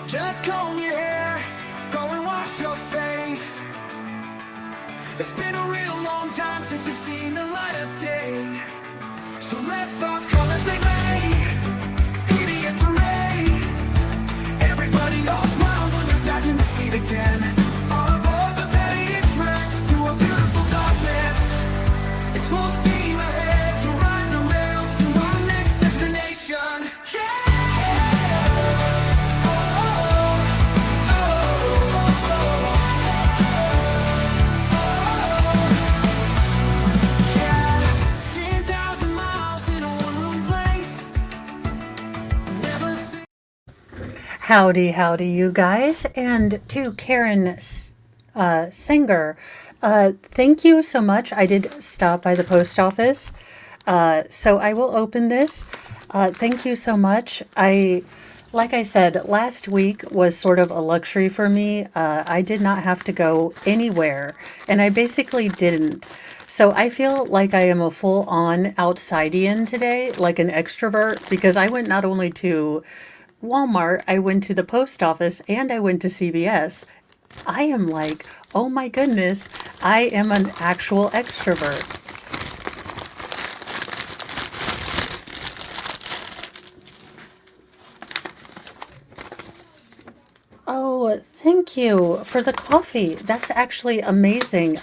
Just comb your hair, go and wash your face. It's been a real long time since you've seen the light of day. So let thoughts come as they may, beauty and parade. Everybody all smiles when you're back in the seat again. On board the Petty Express to a beautiful darkness. It's full steam ahead to ride the rails to our next destination. Yeah! Howdy, howdy, you guys, and to Karen Singer, thank you so much. I did stop by the post office, so I will open this. Thank you so much. Like I said, last week was sort of a luxury for me. I did not have to go anywhere, and I basically didn't. So I feel like I am a full-on outsidian today, like an extrovert, because I went not only to Walmart, I went to the post office, and I went to CVS. I am like, oh my goodness, I am an actual extrovert. Oh, thank you for the coffee. That's actually amazing.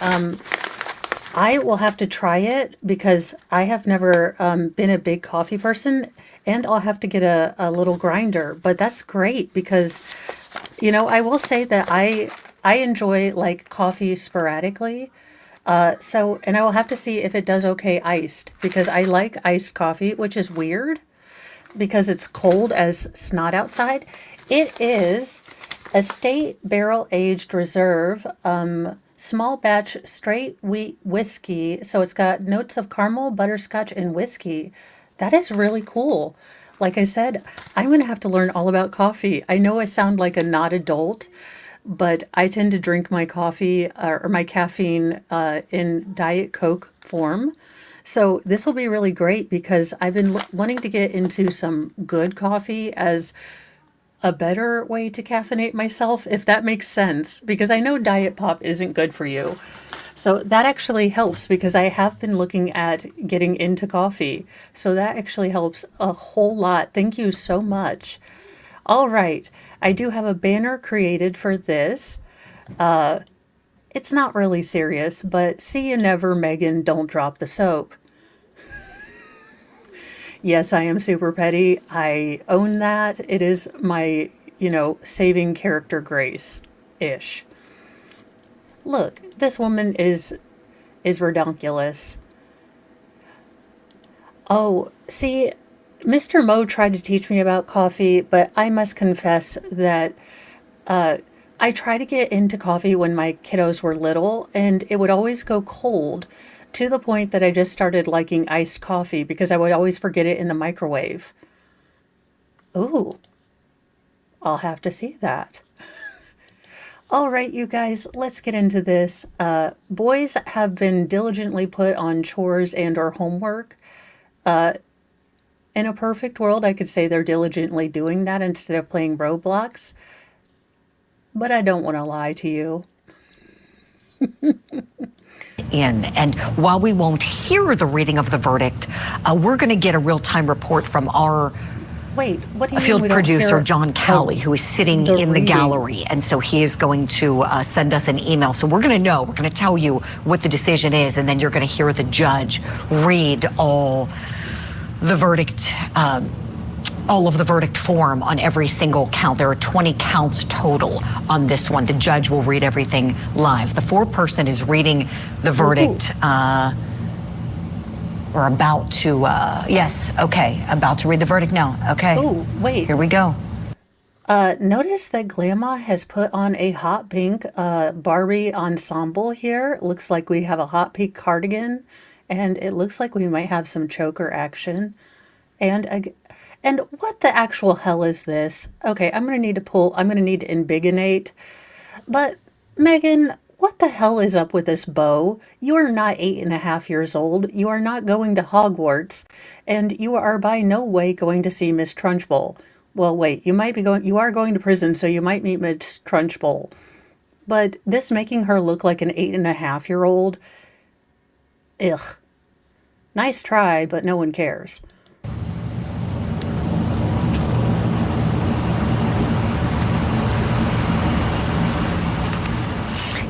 I will have to try it because I have never been a big coffee person, and I'll have to get a little grinder. But that's great because, I will say that I enjoy like coffee sporadically. And I will have to see if it does okay iced because I like iced coffee, which is weird because it's cold as snot outside. It is estate barrel aged reserve. Small batch straight wheat whiskey. So it's got notes of caramel, butterscotch, and whiskey. That is really cool. Like I said, I'm going to have to learn all about coffee. I know I sound like a not adult, but I tend to drink my coffee or my caffeine in Diet Coke form. So this will be really great because I've been wanting to get into some good coffee as a better way to caffeinate myself, if that makes sense, because I know diet pop isn't good for you. So that actually helps because I have been looking at getting into coffee. So that actually helps a whole lot. Thank you so much. All right. I do have a banner created for this. It's not really serious, but see you never, Megan, don't drop the soap. Yes, I am super petty. I own that. It is my, saving character grace-ish. Look, this woman is redonkulous. Oh, see, Mr. Mo tried to teach me about coffee, but I must confess that I tried to get into coffee when my kiddos were little, and it would always go cold to the point that I just started liking iced coffee because I would always forget it in the microwave. Ooh, I'll have to see that. All right, you guys, let's get into this. Boys have been diligently put on chores and or homework. In a perfect world, I could say they're diligently doing that instead of playing Roblox. But I don't want to lie to you. And while we won't hear the reading of the verdict, we're going to get a real-time report from our what do you field mean we producer, don't hear John Cowley, who is sitting in the gallery. And so he is going to send us an email. So we're going to tell you what the decision is, and then you're going to hear the judge read all the verdict, all of the verdict form on every single count. There are 20 counts total on this one. The judge will read everything live. The foreperson is reading the verdict. We're about to, about to read the verdict now. Okay. Oh, wait. Here we go. Notice that Glamma has put on a hot pink Barbie ensemble here. Looks like we have a hot pink cardigan, and it looks like we might have some choker action. And what the actual hell is this? Okay, I'm going to need to embiggenate. But, Megan, what the hell is up with this bow? You are not 8.5 years old. You are not going to Hogwarts. And you are by no way going to see Miss Trunchbull. well, wait, you are going to prison, so you might meet Miss Trunchbull. But this making her look like an 8.5-year-old, ugh. Nice try, but no one cares.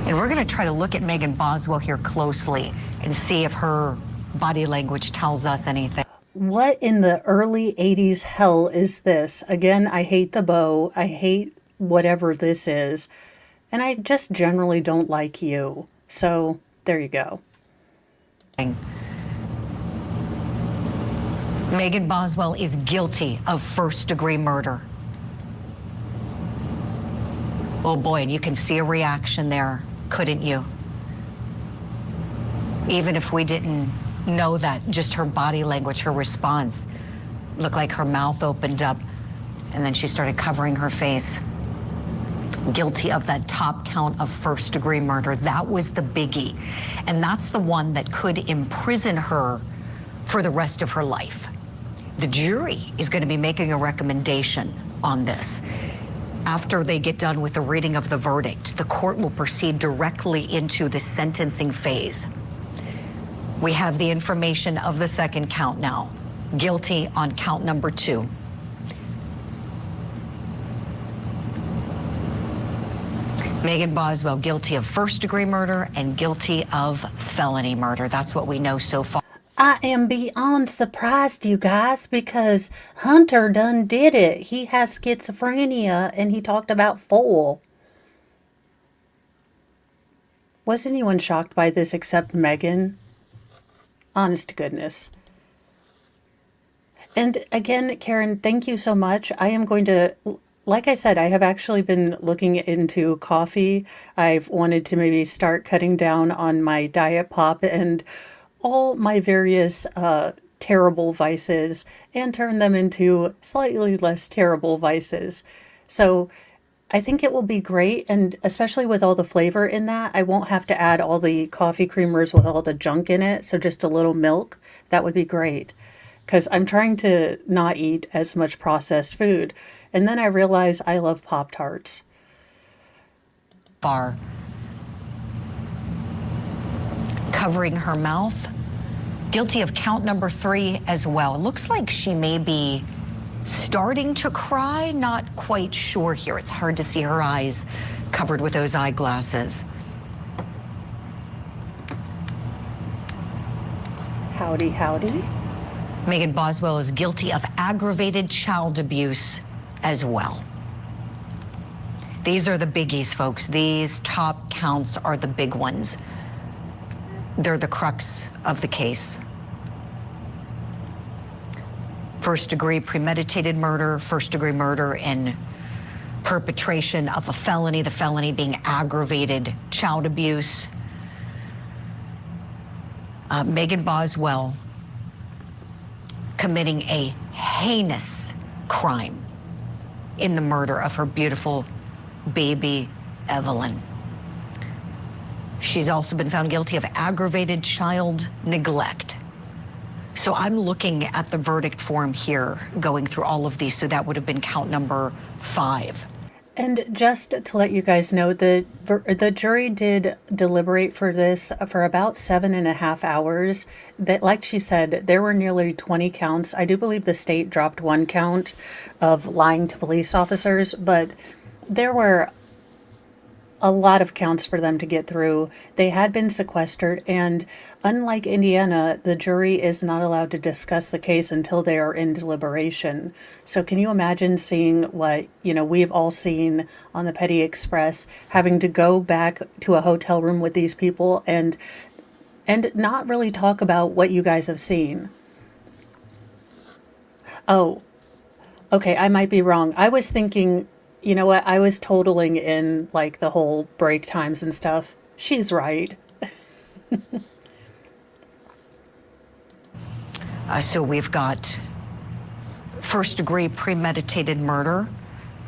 And we're going to try to look at Megan Boswell here closely and see if her body language tells us anything. What in the early 80s hell is this? Again, I hate the bow. I hate whatever this is. And I just generally don't like you. So, there you go. Megan Boswell is guilty of first-degree murder. Oh boy, and you can see a reaction there, couldn't you? Even if we didn't know that, just her body language, her response, looked like her mouth opened up and then she started covering her face. Guilty of that top count of first-degree murder. That was the biggie. And that's the one that could imprison her for the rest of her life. The jury is going to be making a recommendation on this. After they get done with the reading of the verdict, the court will proceed directly into the sentencing phase. We have the information of the second count now. Guilty on count number 2. Megan Boswell guilty of first-degree murder and guilty of felony murder. That's what we know so far. I am beyond surprised, you guys, because Hunter done did it. He has schizophrenia, and he talked about foil. Was anyone shocked by this except Megan? Honest to goodness. And again, Karen, thank you so much. I am going to, like I said, I have actually been looking into coffee. I've wanted to maybe start cutting down on my diet pop and all my various terrible vices and turn them into slightly less terrible vices. So I think it will be great, and especially with all the flavor in that, I won't have to add all the coffee creamers with all the junk in it, so just a little milk. That would be great, because I'm trying to not eat as much processed food. And then I realize I love Pop-Tarts. Far. Covering her mouth. Guilty of count number 3 as well. It looks like she may be starting to cry. Not quite sure here. It's hard to see her eyes covered with those eyeglasses. Howdy, howdy. Megan Boswell is guilty of aggravated child abuse as well. These are the biggies, folks. These top counts are the big ones. They're the crux of the case. First-degree premeditated murder, first-degree murder in perpetration of a felony, the felony being aggravated child abuse. Megan Boswell committing a heinous crime in the murder of her beautiful baby, Evelyn. She's also been found guilty of aggravated child neglect. So I'm looking at the verdict form here, going through all of these. So that would have been count number 5. And just to let you guys know, the jury did deliberate for this for about 7.5 hours. That, like she said, there were nearly 20 counts. I do believe the state dropped 1 count of lying to police officers, but there were a lot of counts for them to get through. They had been sequestered, and unlike Indiana, the jury is not allowed to discuss the case until they are in deliberation. So can you imagine seeing what, we've all seen on the Petty Express, having to go back to a hotel room with these people and not really talk about what you guys have seen? Oh, okay, I might be wrong. I was thinking, you know what? I was totaling in like the whole break times and stuff. She's right. So we've got first-degree premeditated murder,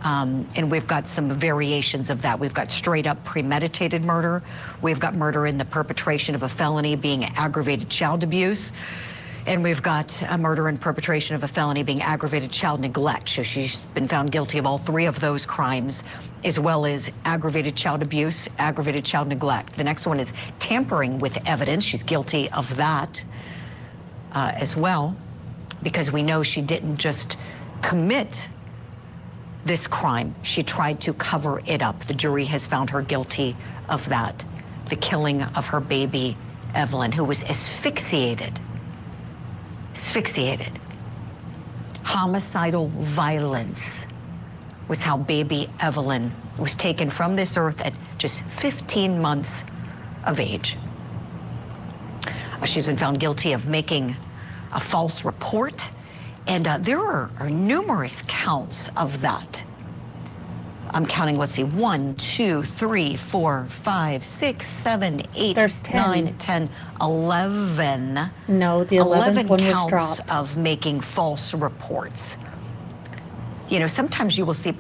and we've got some variations of that. We've got straight-up premeditated murder. We've got murder in the perpetration of a felony being aggravated child abuse. And we've got a murder and perpetration of a felony being aggravated child neglect. So she's been found guilty of all 3 of those crimes, as well as aggravated child abuse, aggravated child neglect. The next one is tampering with evidence. She's guilty of that as well, because we know she didn't just commit this crime. She tried to cover it up. The jury has found her guilty of that. The killing of her baby, Evelyn, who was asphyxiated. Homicidal violence was how baby Evelyn was taken from this earth at just 15 months of age. She's been found guilty of making a false report, and there are numerous counts of that. I'm counting, let's see, 1, 2, 3, 4, 5, 6, 7, 8, There's 10. 9, 10, 11. No, the 11th one was counts dropped. of making false reports. You know, sometimes you will see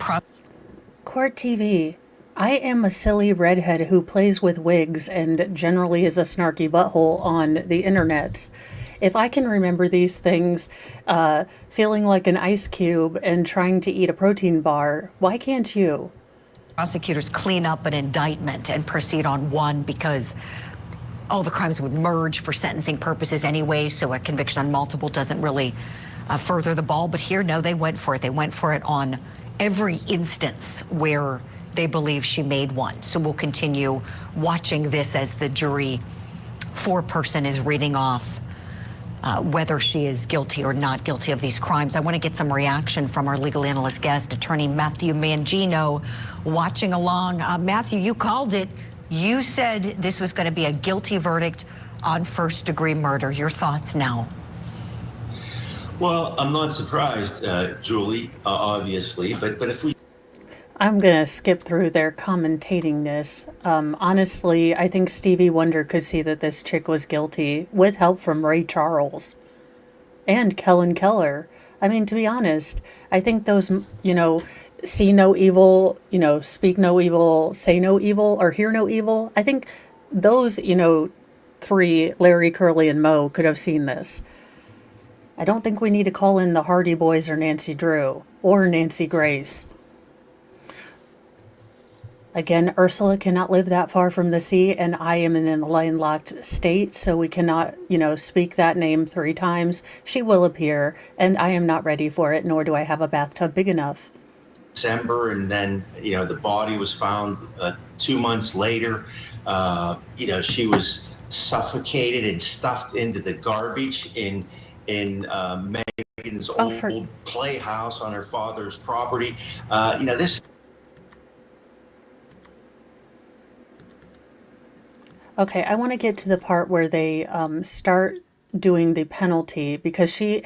Court TV. I am a silly redhead who plays with wigs and generally is a snarky butthole on the internets. If I can remember these things, feeling like an ice cube and trying to eat a protein bar, why can't you? prosecutors clean up an indictment and proceed on one because all the crimes would merge for sentencing purposes anyway, so a conviction on multiple doesn't really further the ball. But here, no, they went for it. They went for it on every instance where they believe she made one. So we'll continue watching this as the jury foreperson is reading off whether she is guilty or not guilty of these crimes. I want to get some reaction from our legal analyst guest, attorney Matthew Mangino, watching along. Matthew, you called it. You said this was going to be a guilty verdict on first-degree murder. Your thoughts now? Well, I'm not surprised, Julie, obviously, but if we... I'm going to skip through their commentating this. Honestly, I think Stevie Wonder could see that this chick was guilty with help from Ray Charles and Kellen Keller. I mean, to be honest, I think those, see no evil, speak no evil, say no evil, or hear no evil. I think those, three, Larry, Curly, and Moe, could have seen this. I don't think we need to call in the Hardy Boys or Nancy Drew or Nancy Grace. Again, Ursula cannot live that far from the sea, and I am in a landlocked state, so we cannot, speak that name 3 times. She will appear, and I am not ready for it, nor do I have a bathtub big enough. December, and then, the body was found 2 months later. She was suffocated and stuffed into the garbage in Megan's old playhouse on her father's property. This... Okay, I want to get to the part where they start doing the penalty, because she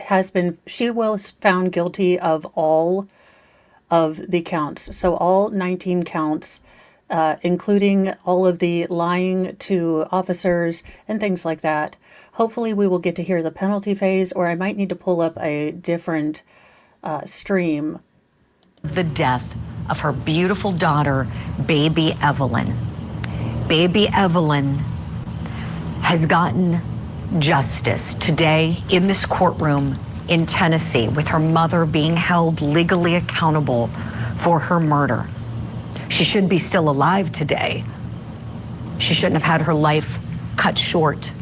was found guilty of all of the counts. So all 19 counts, including all of the lying to officers and things like that. Hopefully we will get to hear the penalty phase, or I might need to pull up a different stream. The death of her beautiful daughter, baby Evelyn. Baby Evelyn has gotten justice today in this courtroom in Tennessee, with her mother being held legally accountable for her murder. She should be still alive today. She shouldn't have had her life cut short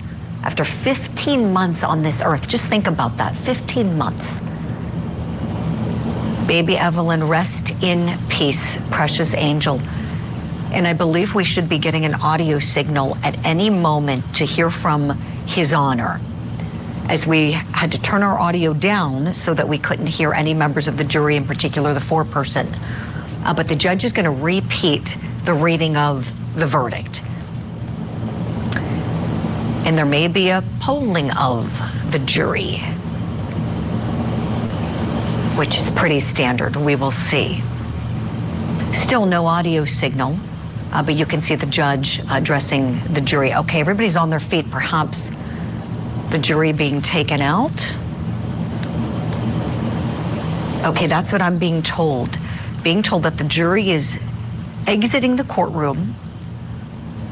after 15 months on this earth. Just think about that, 15 months. Baby Evelyn, rest in peace, precious angel. And I believe we should be getting an audio signal at any moment to hear from His Honor, as we had to turn our audio down so that we couldn't hear any members of the jury, in particular the foreperson. But the judge is going to repeat the reading of the verdict. And there may be a polling of the jury, which is pretty standard. We will see. Still no audio signal. But you can see the judge addressing the jury. Okay, everybody's on their feet. Perhaps the jury being taken out. Okay, that's what I'm being told. Being told that the jury is exiting the courtroom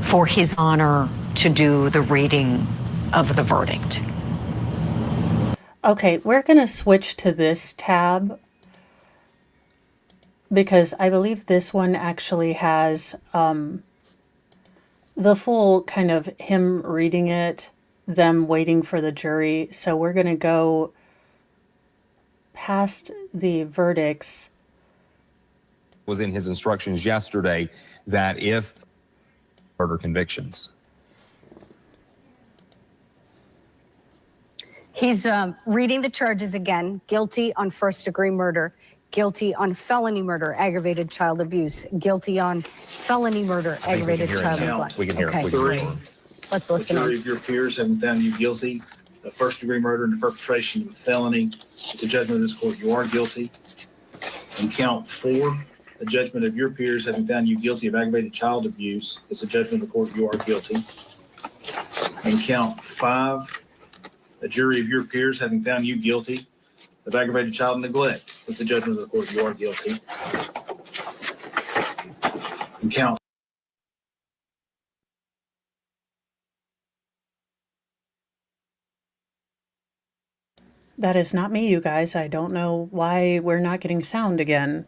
for His Honor to do the reading of the verdict. Okay, we're going to switch to this tab because I believe this one actually has the full kind of him reading it, them waiting for the jury. So we're going to go past the verdicts. Was in his instructions yesterday that if murder convictions. He's reading the charges again: guilty on first-degree murder, guilty on felony murder, aggravated child abuse, guilty on felony murder, aggravated child neglect. We can hear Okay. it. We can hear it. Let's The listen. jury of your peers having found you guilty of first-degree murder and the perpetration of a felony. It's a judgment of this court. You are guilty. And count 4, the judgment of your peers having found you guilty of aggravated child abuse. It's a judgment of the court. You are guilty. And count 5, a jury of your peers having found you guilty of aggravated child neglect. It's a judgment of the court. You are guilty. And count That is not me, you guys. I don't know why we're not getting sound again.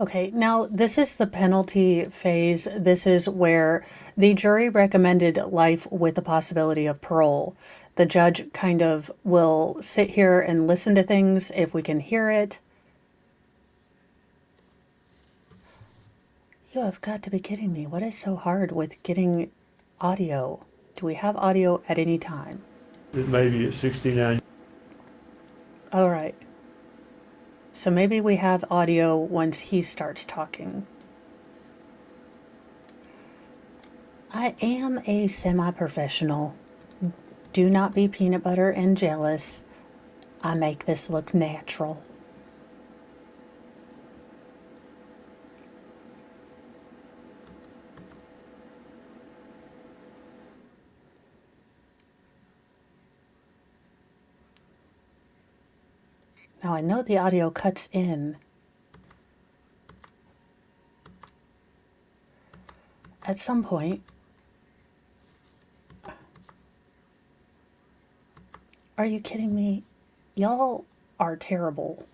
Okay, now this is the penalty phase. This is where the jury recommended life with the possibility of parole. The judge kind of will sit here and listen to things if we can hear it. You have got to be kidding me. What is so hard with getting audio? Do we have audio at any time? Maybe at 69. All right. So maybe we have audio once he starts talking. I am a semi-professional. Do not be peanut butter and jealous. I make this look natural. Now I know the audio cuts in at some point. Are you kidding me? Y'all are terrible.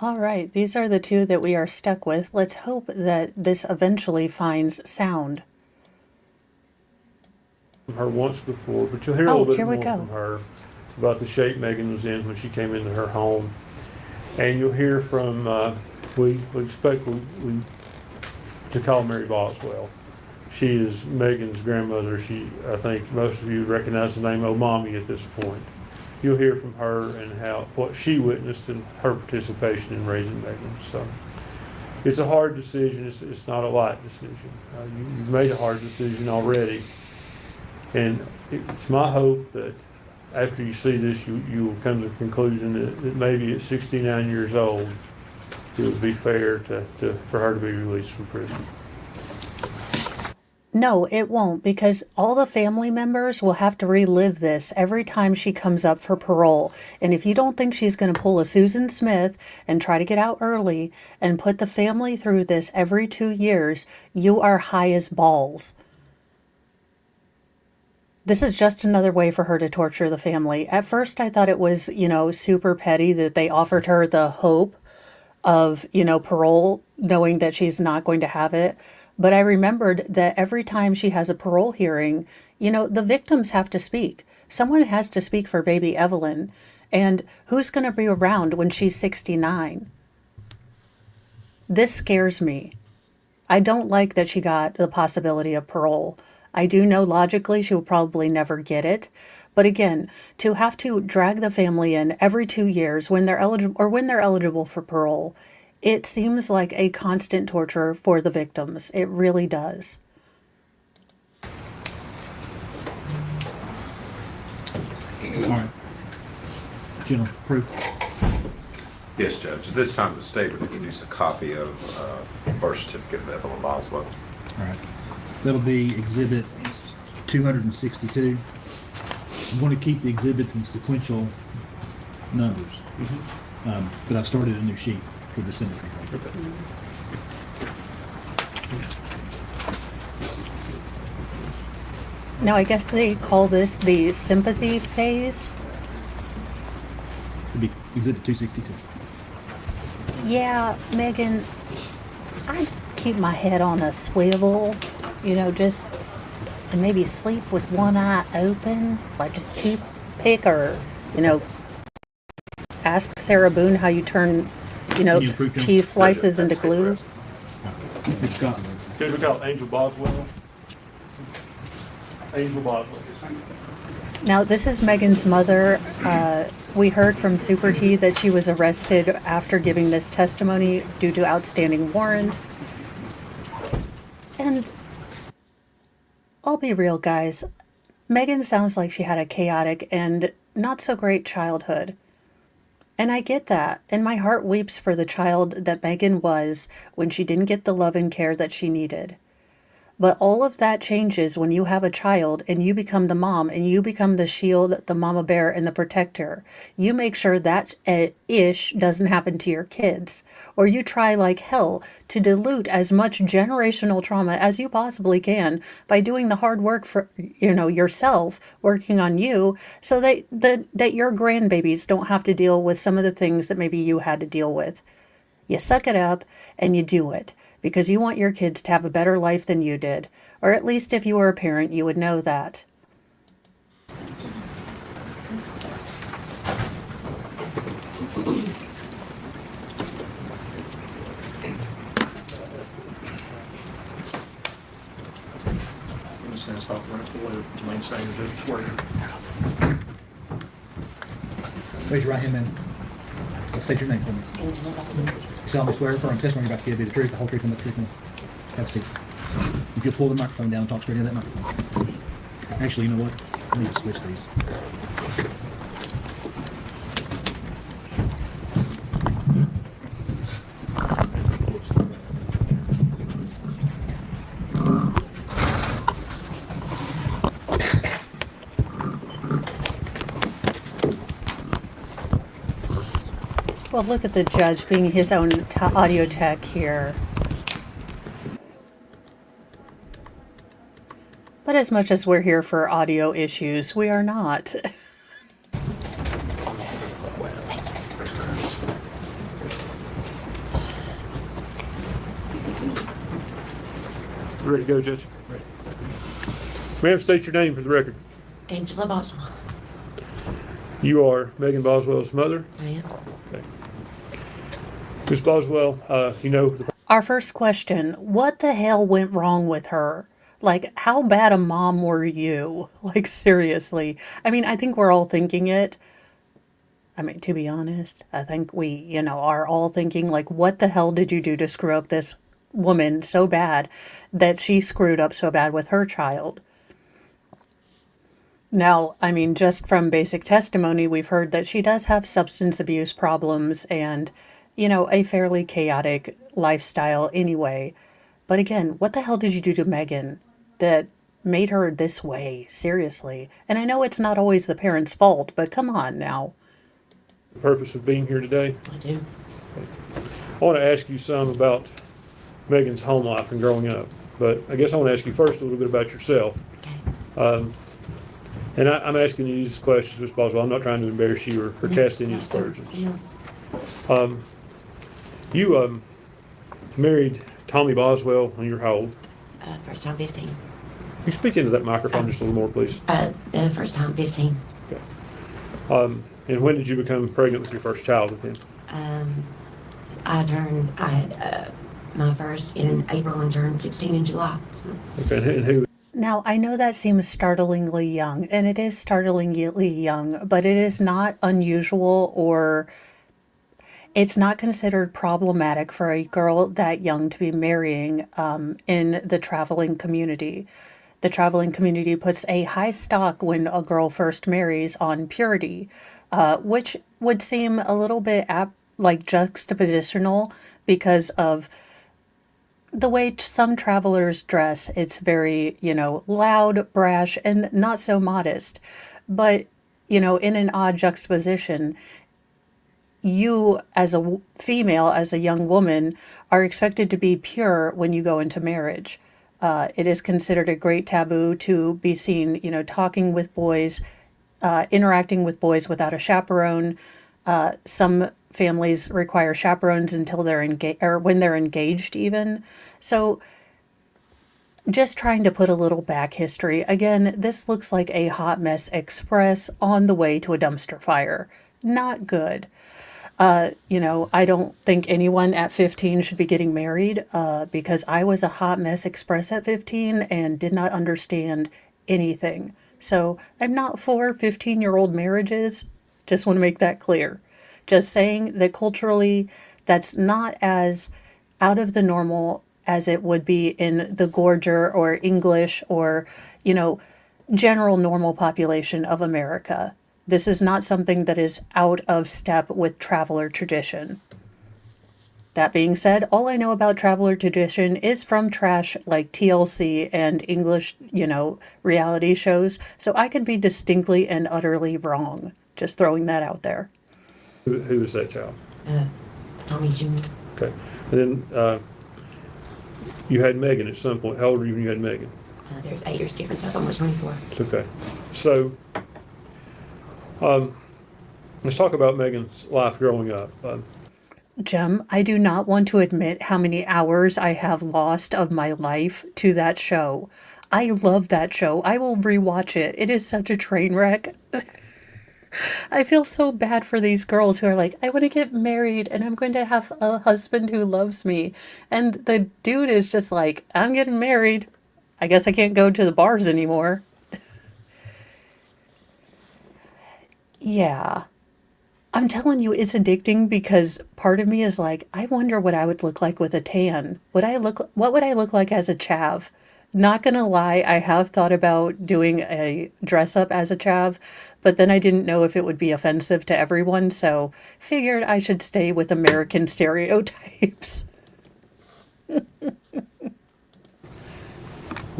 All right, these are the two that we are stuck with. Let's hope that this eventually finds sound. Her once before, but you'll hear a Oh, little bit here we more go. from her about the shape Megan was in when she came into her home. And you'll hear from, we expect to call Mary Boswell. She is Megan's grandmother. I think most of you recognize the name Mommy at this point. You'll hear from her and what she witnessed and her participation in raising Megan. So it's a hard decision. It's not a light decision. You've made a hard decision already. And it's my hope that after you see this, you will come to the conclusion that maybe at 69 years old, it would be fair for her to be released from prison. No, it won't, because all the family members will have to relive this every time she comes up for parole. And if you don't think she's going to pull a Susan Smith and try to get out early and put the family through this every 2 years, you are high as balls. This is just another way for her to torture the family. At first, I thought it was, super petty that they offered her the hope of, parole, knowing that she's not going to have it. But I remembered that every time she has a parole hearing, the victims have to speak. Someone has to speak for baby Evelyn. And who's going to be around when she's 69? This scares me. I don't like that she got the possibility of parole. I do know logically she will probably never get it, But again, to have to drag the family in every 2 years when they're eligible for parole, it seems like a constant torture for the victims. It really does. All right. General, proof. Yes, Judge. This time the state would introduce a copy of birth certificate of Evelyn Boswell. All right. That'll be exhibit 262. I'm going to keep the exhibits in sequential numbers. But I've started a new sheet for the sentencing. Now, I guess they call this the sympathy phase. It'll be exhibit 262. Yeah, Megan, I just keep my head on a swivel, just and maybe sleep with one eye open. Like just pick or, ask Sarah Boone how you turn, cheese slices into glue. It's got Judge, we got Angel Boswell. Angel Boswell. Now, this is Megan's mother. We heard from Super T that she was arrested after giving this testimony due to outstanding warrants. And I'll be real, guys. Megan sounds like she had a chaotic and not so great childhood. And I get that. And my heart weeps for the child that Megan was when she didn't get the love and care that she needed. But all of that changes when you have a child and you become the mom and you become the shield, the mama bear, and the protector. You make sure that ish doesn't happen to your kids. Or you try like hell to dilute as much generational trauma as you possibly can by doing the hard work for, yourself, working on you, so that your grandbabies don't have to deal with some of the things that maybe you had to deal with. You suck it up and you do it. Because you want your kids to have a better life than you did. Or at least if you were a parent, you would know that. Raise your right hand, man. Let's state your name for me. You solemnly swear affirm testimony you're about to give be the truth, the whole truth, and the truth. Have a seat. If you'll pull the microphone down and talk straight into that microphone. Actually, you know what? I need to switch these. Well, look at the judge being his own audio tech here. But as much as we're here for audio issues, we are not. Ready to go, Judge? Ready. Ma'am, state your name for the record. Angela Boswell. You are Megan Boswell's mother? I am. Okay. Ms. Boswell, Our first question, what the hell went wrong with her? Like, how bad a mom were you? Like, seriously. I mean, I think we're all thinking it. I mean, to be honest, I think we, are all thinking, like, what the hell did you do to screw up this woman so bad that she screwed up so bad with her child? Now, I mean, just from basic testimony, we've heard that she does have substance abuse problems and, a fairly chaotic lifestyle anyway. But again, what the hell did you do to Megan that made her this way? Seriously. And I know it's not always the parents' fault, but come on now. the purpose of being here today? I do. I want to ask you some about Megan's home life and growing up. But I guess I want to ask you first a little bit about yourself. Okay. And I'm asking you these questions, Ms. Boswell. I'm not trying to embarrass you or cast any aspersions. No. You married Tommy Boswell when you were how old? First time 15. Can you speak into that microphone just a little more, please? The first time 15. Okay. And when did you become pregnant with your first child with him? I had my first in April and turned 16 in July. So. Okay. And Now, I know that seems startlingly young, and it is startlingly young, but it is not unusual or it's not considered problematic for a girl that young to be marrying in the traveling community. The traveling community puts a high stock when a girl first marries on purity, which would seem a little bit like juxtapositional because of the way some travelers dress. It's very, loud, brash, and not so modest. But, in an odd juxtaposition, you as a female, as a young woman, are expected to be pure when you go into marriage. It is considered a great taboo to be seen, talking with boys, interacting with boys without a chaperone. Some families require chaperones until they're engaged or when they're engaged even. So just trying to put a little back history. Again, this looks like a hot mess express on the way to a dumpster fire. Not good. I don't think anyone at 15 should be getting married because I was a hot mess express at 15 and did not understand anything. So I'm not for 15-year-old marriages. Just want to make that clear. Just saying that culturally, that's not as out of the normal as it would be in the Gorger or English or, general normal population of America. This is not something that is out of step with traveler tradition. That being said, all I know about traveler tradition is from trash like TLC and English, reality shows, so I could be distinctly and utterly wrong. Just throwing that out there. Who was that child? Tommy Jr. Okay. And then you had Megan at some point. How old were you when you had Megan? There's 8 years difference. I was almost 24. It's okay. So, let's talk about Megan's life growing up. Jem, I do not want to admit how many hours I have lost of my life to that show. I love that show. I will rewatch it. It is such a train wreck. I feel so bad for these girls who are like, I want to get married and I'm going to have a husband who loves me. And the dude is just like, I'm getting married. I guess I can't go to the bars anymore. Yeah. I'm telling you, it's addicting because part of me is like, I wonder what I would look like with a tan. What would I look like as a chav? Not gonna lie, I have thought about doing a dress up as a chav, but then I didn't know if it would be offensive to everyone, so figured I should stay with American stereotypes. Would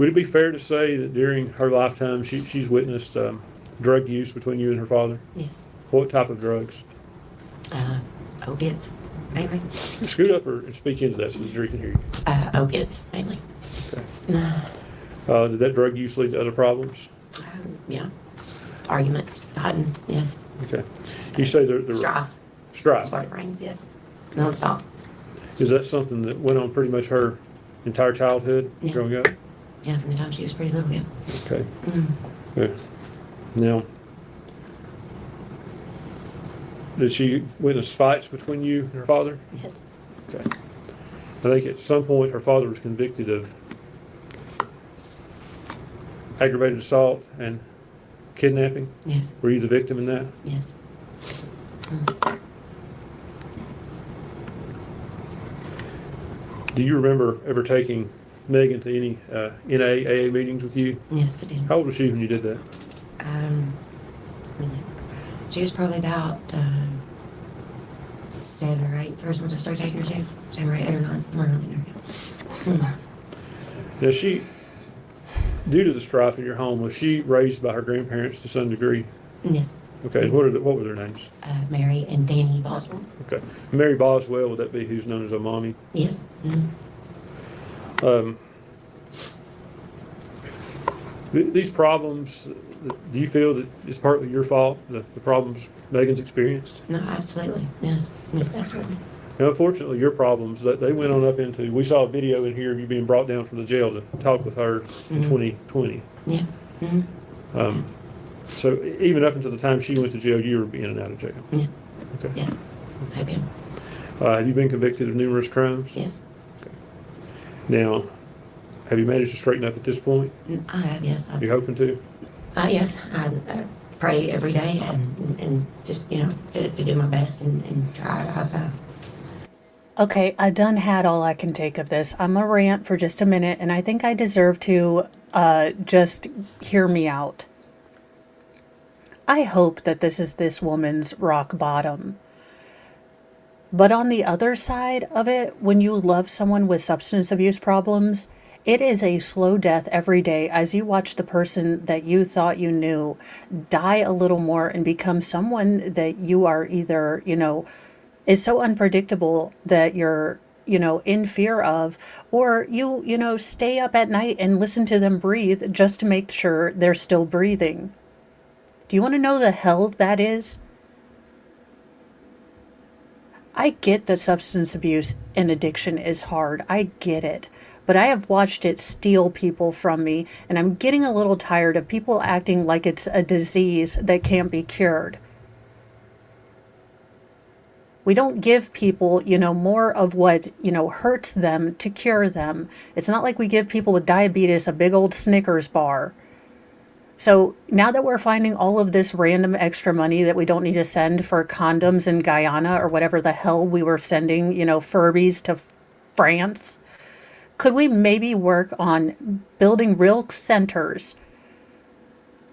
it be fair to say that during her lifetime she's witnessed drug use between you and her father? Yes. What type of drugs? Opiates, mainly. Scoot up and speak into that so the jury can hear you. Opiates, mainly. Okay. Did that drug use lead to other problems? Yeah. Arguments, fighting, yes. Okay. You say there Strife. Strife. That's what it brings, yes. Non-stop. Is that something that went on pretty much her entire childhood growing up? Yeah, from the time she was pretty little, yeah. Okay. Mm. Yeah. Now, did she witness fights between you and her father? Yes. Okay. I think at some point her father was convicted of aggravated assault and kidnapping. Yes. Were you the victim in that? Yes. Mm. Do you remember ever taking Megan to any NAAA meetings with you? Yes, I did. How old was she when you did that? She was probably about 7 or 8. First ones I started taking her to. 7 or 8 or 9. More around there. Now due to the strife in your home, was she raised by her grandparents to some degree? Yes. Okay, what were their names? Mary and Danny Boswell. Okay. Mary Boswell, would that be who's known as a mommy? Yes. Mm-hmm. These problems, do you feel that it's partly your fault, the problems Megan's experienced? No, absolutely. Yes. Yes, absolutely. And unfortunately, your problems, that they went on up into, we saw a video in here of you being brought down from the jail to talk with her in 2020. Yeah. Mm-hmm. So even up until the time she went to jail, you were in and out of jail? Yeah. Okay. Yes. Have been. Have you been convicted of numerous crimes? Yes. Okay. Now, Have you managed to straighten up at this point? I have, yes. You hoping to? Yes, I pray every day and just, to do my best and try. Okay, I done had all I can take of this. I'm gonna rant for just a minute, and I think I deserve to just hear me out. I hope that this is this woman's rock bottom. But on the other side of it, when you love someone with substance abuse problems, it is a slow death every day as you watch the person that you thought you knew die a little more and become someone that you are either, is so unpredictable that you're, in fear of, or you stay up at night and listen to them breathe just to make sure they're still breathing. Do you want to know the hell that is? I get that substance abuse and addiction is hard. I get it. But I have watched it steal people from me, and I'm getting a little tired of people acting like it's a disease that can't be cured. We don't give people, more of what, hurts them to cure them. It's not like we give people with diabetes a big old Snickers bar. So now that we're finding all of this random extra money that we don't need to send for condoms in Guyana or whatever the hell we were sending, Furbies to France, could we maybe work on building real centers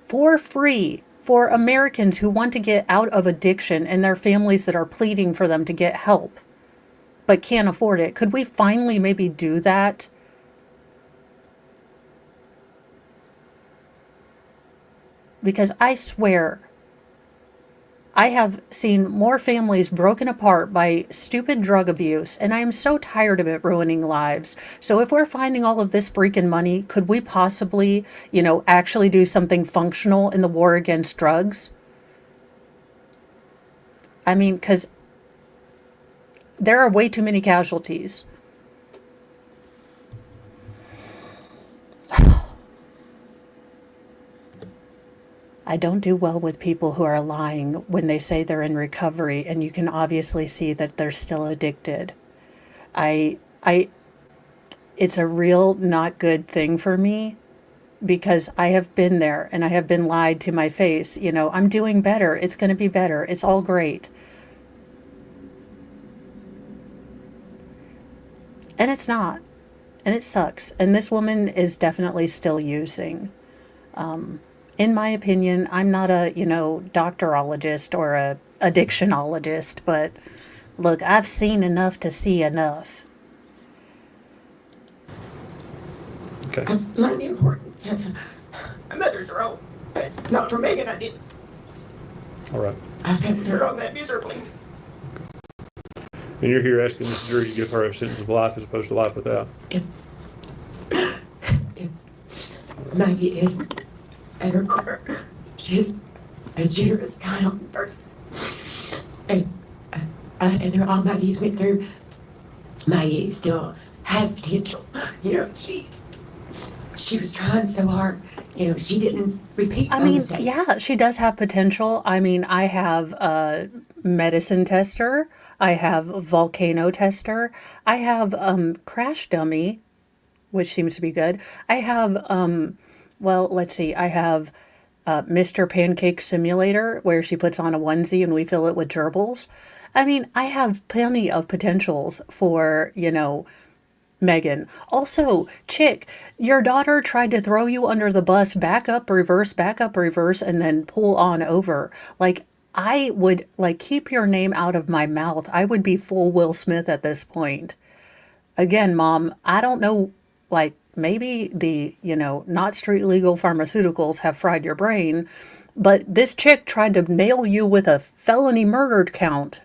for free for Americans who want to get out of addiction and their families that are pleading for them to get help but can't afford it? Could we finally maybe do that? Because I swear, I have seen more families broken apart by stupid drug abuse, and I am so tired of it ruining lives. So if we're finding all of this freaking money, could we possibly, actually do something functional in the war against drugs? I mean, because there are way too many casualties. I don't do well with people who are lying when they say they're in recovery, and you can obviously see that they're still addicted. It's a real not good thing for me, because I have been there and I have been lied to my face. I'm doing better. It's going to be better. It's all great. And it's not. And it sucks. And this woman is definitely still using. In my opinion, I'm not a, doctorologist or a addictionologist, but look, I've seen enough to see enough. Okay. I've learned the importance of my mother's role, but not for Megan, I didn't. All right. I failed her on that miserably. And you're here asking this jury to give her a sentence of life as opposed to life without. It's Maggie is at her core. She's a generous, kind person. And through all Maggie's went through, Maggie still has potential. She was trying so hard. She didn't repeat mistakes. Yeah, she does have potential. I mean, I have a medicine tester. I have a volcano tester. I have crash dummy, which seems to be good. I have, let's see. I have Mr. Pancake Simulator, where she puts on a onesie and we fill it with gerbils. I mean, I have plenty of potentials for, Megan. Also, chick, your daughter tried to throw you under the bus, back up, reverse, and then pull on over. I would, keep your name out of my mouth. I would be full Will Smith at this point. Again, Mom, I don't know, maybe the, not street legal pharmaceuticals have fried your brain, but this chick tried to nail you with a felony murder count.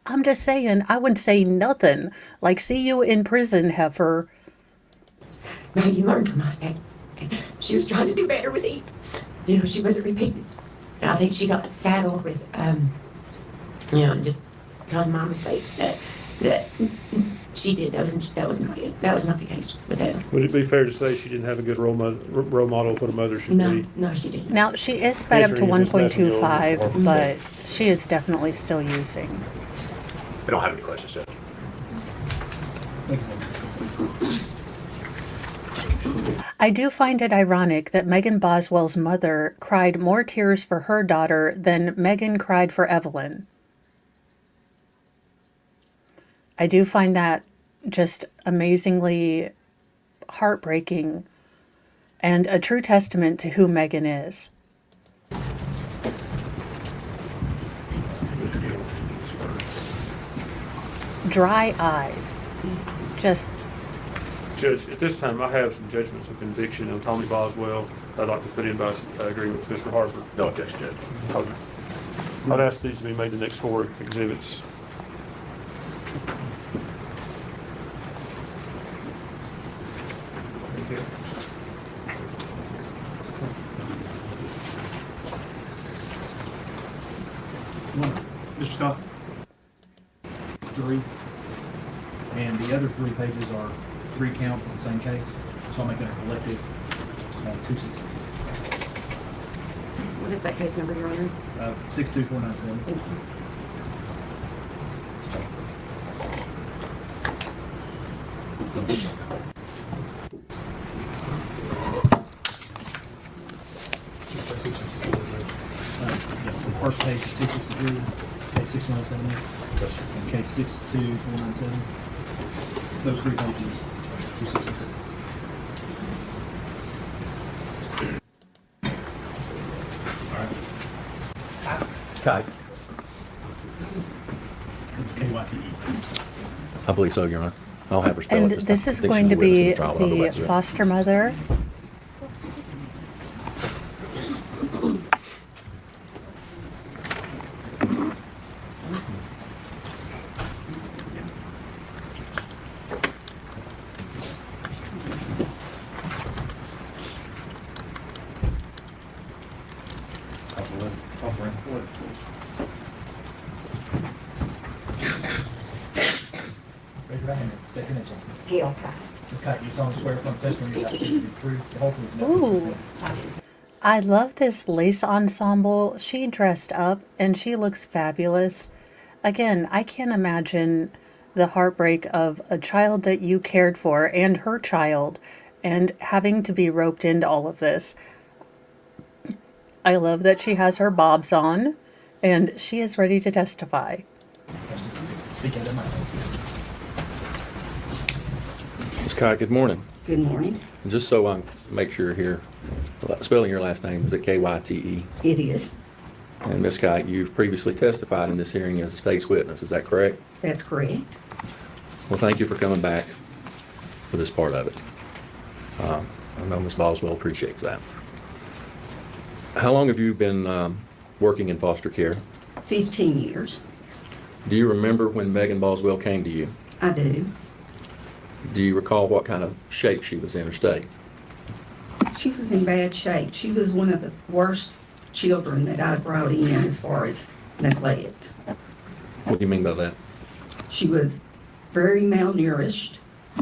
I'm just saying, I would say nothing. See you in prison, heifer. Maggie learned from mistakes. She was trying to do better with Eve. She wasn't repeating. And I think she got saddled with, just because of my mistakes that she did. That was not the case with her. Would it be fair to say she didn't have a good role model of what a mother should be? No, she didn't. Now, she is sped up to 1.25, but she is definitely still using. I don't have any questions, Judge. I do find it ironic that Megan Boswell's mother cried more tears for her daughter than Megan cried for Evelyn. I do find that just amazingly heartbreaking and a true testament to who Megan is. Dry eyes. Just Judge, at this time, I have some judgments of conviction on Tommy Boswell I'd like to put in by agreement with Mr. Harper. No objection, Judge. Okay. I'd ask these to be made the next 4 exhibits. Mr. Scott? 3. And the other 3 pages are 3 counts of the same case, so I'll make that a collective 260. What is that case number, Your Honor? 62497. Thank you. Yeah, the first page is 263, case 6107, and case 62497. Those 3 pages, 263. Kai. It's KYTE. I believe so, Your Honor. I'll have her spell And it. this is I think going to she's a witness in be trial, but the otherwise, foster mother. Raise your right hand. State your name, sir. Gail Kai. Ms. Kite, you solemnly swear from testimony you have to the truth, the whole truth, and nothing but the Ooh. truth. I love this lace ensemble. She dressed up and she looks fabulous. Again, I can't imagine the heartbreak of a child that you cared for and her child and having to be roped into all of this. I love that she has her bobs on and she is ready to testify. Speak out of my Ms. Kai, good morning. Good morning. And just so I make sure here, spelling your last name, is it K-Y-T-E? It is. And Ms. Kai, you've previously testified in this hearing as a state's witness, is that correct? That's correct. Well, thank you for coming back for this part of it. I know Ms. Boswell appreciates that. How long have you been working in foster care? 15 years. Do you remember when Megan Boswell came to you? I do. Do you recall what kind of shape she was in or state? She was in bad shape. She was one of the worst children that I brought in as far as neglect. What do you mean by that? She was very malnourished.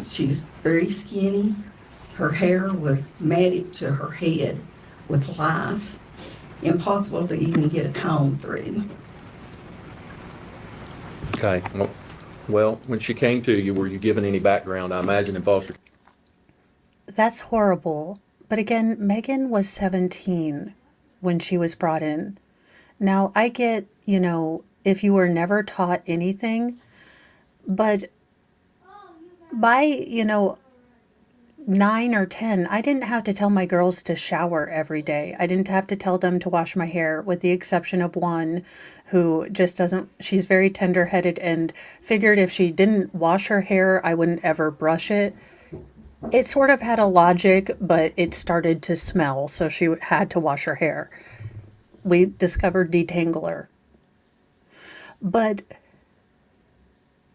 She's very skinny. Her hair was matted to her head with lice. Impossible to even get a comb through. Okay. Well, when she came to you, were you given any background? I imagine in foster. That's horrible. But again, Megan was 17 when she was brought in. Now, I get, if you were never taught anything, but by, 9 or 10, I didn't have to tell my girls to shower every day. I didn't have to tell them to wash my hair, with the exception of one who just doesn't, she's very tender-headed and figured if she didn't wash her hair, I wouldn't ever brush it. It sort of had a logic, but it started to smell, so she had to wash her hair. We discovered detangler. But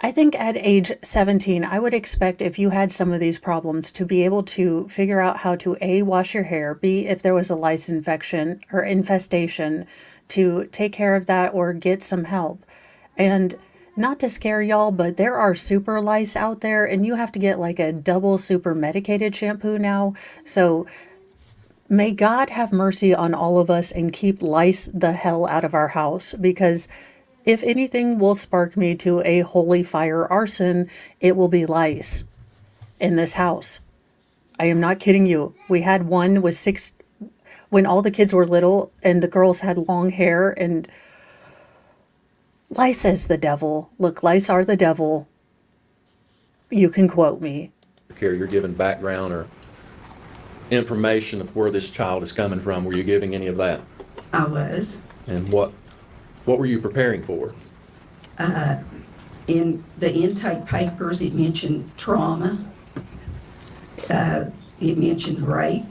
I think at age 17, I would expect if you had some of these problems to be able to figure out how to A, wash your hair, B, if there was a lice infection or infestation, to take care of that or get some help. And not to scare y'all, but there are super lice out there and you have to get like a double super medicated shampoo now. So may God have mercy on all of us and keep lice the hell out of our house, because if anything will spark me to a holy fire arson, it will be lice in this house. I am not kidding you. We had one with 6, when all the kids were little and the girls had long hair, and lice is the devil. Look, lice are the devil. You can quote me. Care, you're giving background or information of where this child is coming from. Were you giving any of that? I was. And what were you preparing for? In the intake papers, it mentioned trauma. It mentioned rape.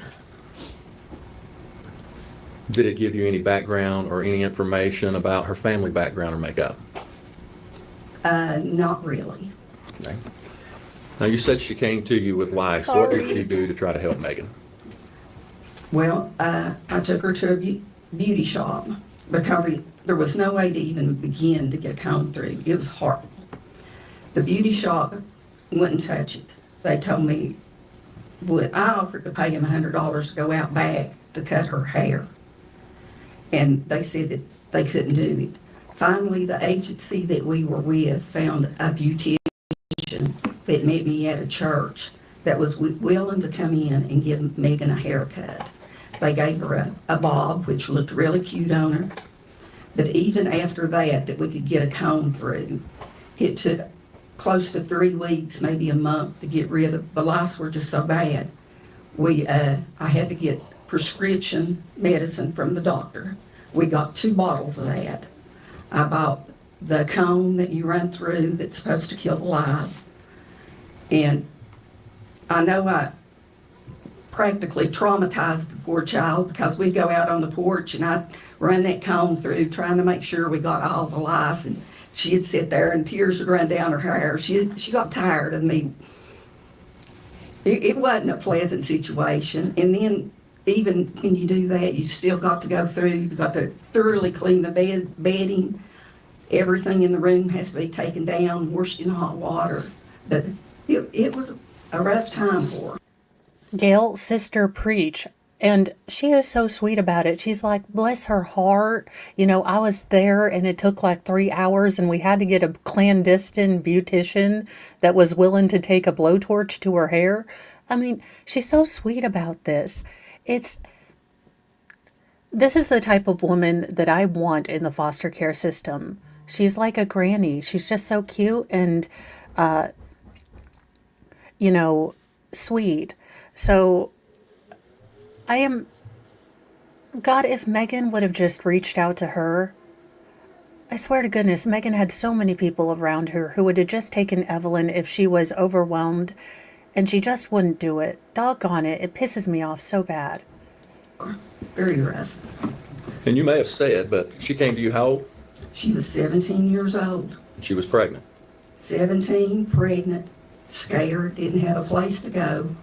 Did it give you any background or any information about her family background or makeup? Not really. Okay. Now, you said she came to you with lice. What did she do to try to help Megan? Well, I took her to a beauty shop because there was no way to even begin to get a comb through. It was horrible. The beauty shop wouldn't touch it. They told me, I offered to pay them $100 to go out back to cut her hair. And they said that they couldn't do it. Finally, the agency that we were with found a beautician that met me at a church that was willing to come in and give Megan a haircut. They gave her a bob, which looked really cute on her. But even after that we could get a comb through, it took close to 3 weeks, maybe a month, to get rid of the lice. Were just so bad. I had to get prescription medicine from the doctor. We got 2 bottles of that. I bought the comb that you run through that's supposed to kill the lice. And I know I practically traumatized the poor child because we'd go out on the porch and I'd run that comb through trying to make sure we got all the lice, and she'd sit there and tears would run down her hair. She got tired of me. It wasn't a pleasant situation. And then even when you do that, you still got to go through, you've got to thoroughly clean the bedding. Everything in the room has to be taken down, washed in hot water. But it was a rough time for her. Gail, sister, preach. And she is so sweet about it. She's like, bless her heart. You know, I was there and it took like 3 hours and we had to get a clandestine beautician that was willing to take a blowtorch to her hair. I mean, she's so sweet about this. This is the type of woman that I want in the foster care system. She's like a granny. She's just so cute and, sweet. So God, if Megan would have just reached out to her, I swear to goodness, Megan had so many people around her who would have just taken Evelyn if she was overwhelmed, and she just wouldn't do it. Doggone it, it pisses me off so bad. Very rough. And you may have said, but she came to you how old? She was 17 years old. She was pregnant. 17, pregnant, scared, didn't have a place to go.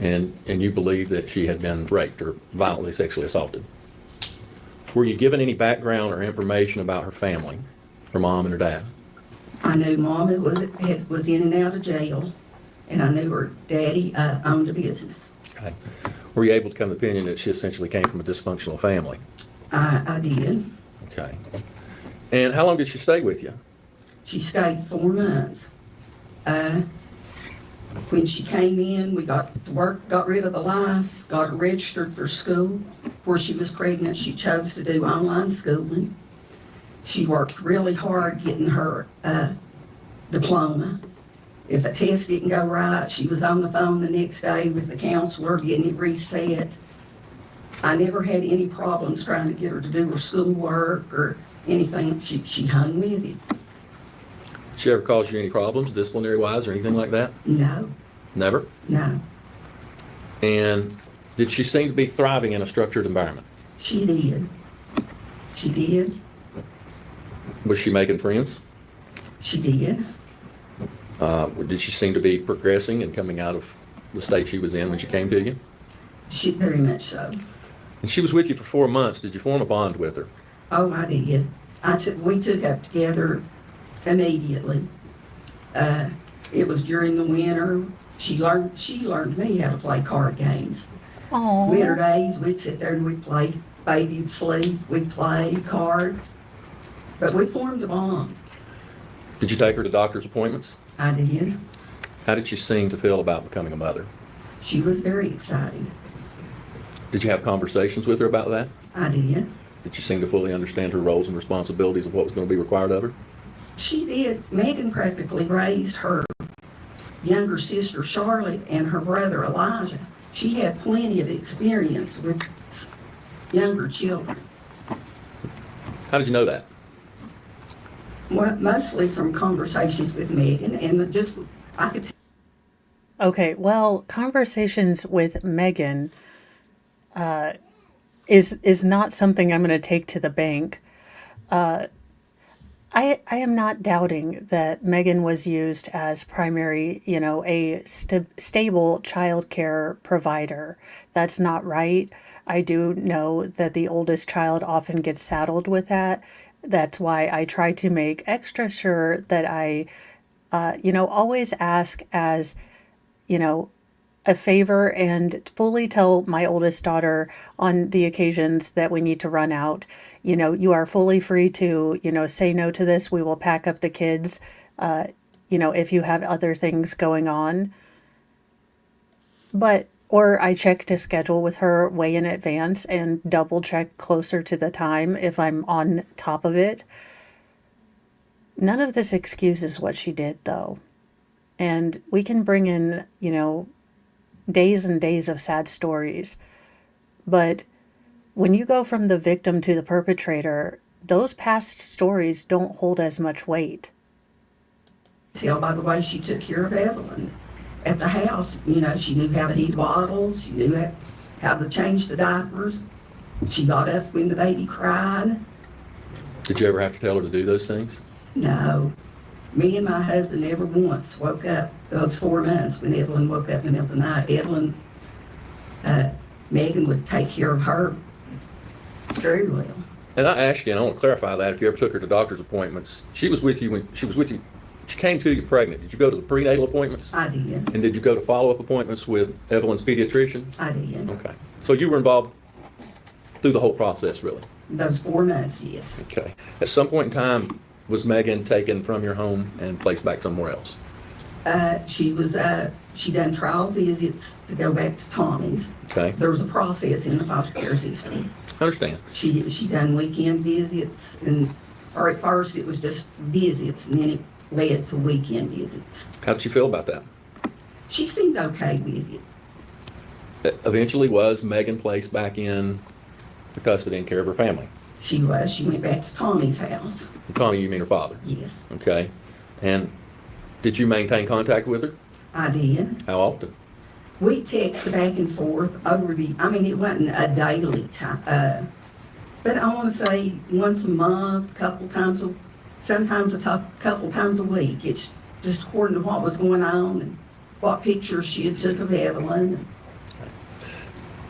And you believe that she had been raped or violently sexually assaulted. Were you given any background or information about her family, her mom and her dad? I knew Mama was in and out of jail, and I knew her daddy owned a business. Okay. Were you able to come to the opinion that she essentially came from a dysfunctional family? I did. Okay. And how long did she stay with you? She stayed 4 months. When she came in, we got to work, got rid of the lice, got her registered for school. Where she was pregnant, she chose to do online schooling. She worked really hard getting her diploma. If a test didn't go right, she was on the phone the next day with the counselor getting it reset. I never had any problems trying to get her to do her schoolwork or anything. She hung with it. Did she ever cause you any problems, disciplinary-wise or anything like that? No. Never? No. And did she seem to be thriving in a structured environment? She did. She did. Was she making friends? She did. Did she seem to be progressing and coming out of the state she was in when she came to you? She very much so. And she was with you for 4 months. Did you form a bond with her? Oh, I did. We took up together immediately. It was during the winter. She learned me how to play card games. Aww. Winter days, we'd sit there and we'd play baby'd sleep. We'd play cards. But we formed a bond. Did you take her to doctor's appointments? I did. How did she seem to feel about becoming a mother? She was very excited. Did you have conversations with her about that? I did. Did you seem to fully understand her roles and responsibilities of what was going to be required of her? She did. Megan practically raised her younger sister Charlotte and her brother Elijah. She had plenty of experience with younger children. How did you know that? Mostly from conversations with Megan, and just I could. Okay, well, conversations with Megan is not something I'm going to take to the bank. I am not doubting that Megan was used as primary, a stable child care provider. That's not right. I do know that the oldest child often gets saddled with that. That's why I try to make extra sure that I, always ask as, a favor and fully tell my oldest daughter on the occasions that we need to run out, you are fully free to, say no to this. We will pack up the kids, if you have other things going on. Or I check to schedule with her way in advance and double check closer to the time if I'm on top of it. None of this excuses what she did, though. And we can bring in, days and days of sad stories. But when you go from the victim to the perpetrator, those past stories don't hold as much weight. Tell by the way she took care of Evelyn at the house. She knew how to heat bottles. She knew how to change the diapers. She got up when the baby cried. Did you ever have to tell her to do those things? No. Me and my husband never once woke up those 4 months when Evelyn woke up in the middle of the night. Megan would take care of her very well. And I asked you, and I want to clarify that, if you ever took her to doctor's appointments, she was with you. She came to you pregnant. Did you go to the prenatal appointments? I did. And did you go to follow-up appointments with Evelyn's pediatrician? I did. Okay. So you were involved through the whole process, really? Those 4 months, yes. Okay. At some point in time, was Megan taken from your home and placed back somewhere else? She done trial visits to go back to Tommy's. Okay. There was a process in the foster care system. I understand. She done weekend visits, or at first it was just visits, and then it led to weekend visits. How did she feel about that? She seemed okay with it. Eventually, was Megan placed back in the custody and care of her family? She was. She went back to Tommy's house. Tommy, you mean her father? Yes. Okay. And did you maintain contact with her? I did. How often? We texted back and forth it wasn't a daily time, but I want to say once a month, sometimes a couple times a week. It's just according to what was going on and what pictures she had took of Evelyn.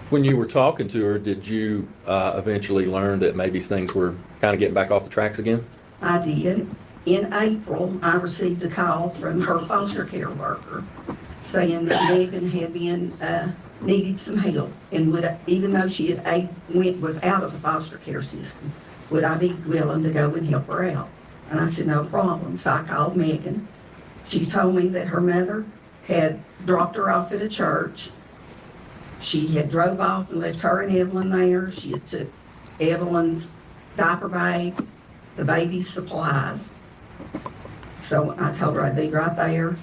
When you were talking to her, did you eventually learn that maybe things were kind of getting back off the tracks again? I did. In April, I received a call from her foster care worker saying that Megan had needed some help, and even though she was out of the foster care system, would I be willing to go and help her out? And I said, no problem. So I called Megan. She told me that her mother had dropped her off at a church. She had drove off and left her and Evelyn there. She had took Evelyn's diaper bag, the baby's supplies. So I told her I'd be right there.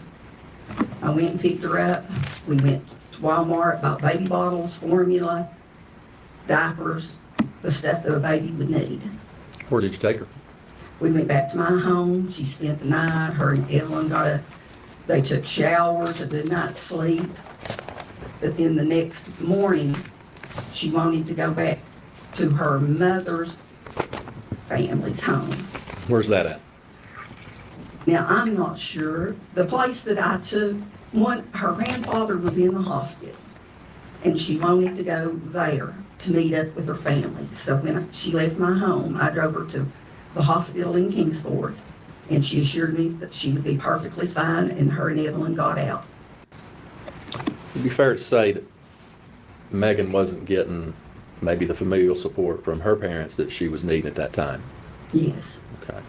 I went and picked her up. We went to Walmart, bought baby bottles, formula, diapers, the stuff that a baby would need. Where did you take her? We went back to my home. She spent the night. Her and Evelyn they took showers, a good night's sleep. But then the next morning, she wanted to go back to her mother's family's home. Where's that at? Now, I'm not sure. The place that I took, her grandfather was in the hospital, and she wanted to go there to meet up with her family. So when she left my home, I drove her to the hospital in Kingsport, and she assured me that she would be perfectly fine, and her and Evelyn got out. It'd be fair to say that Megan wasn't getting maybe the familial support from her parents that she was needing at that time. Yes. Okay.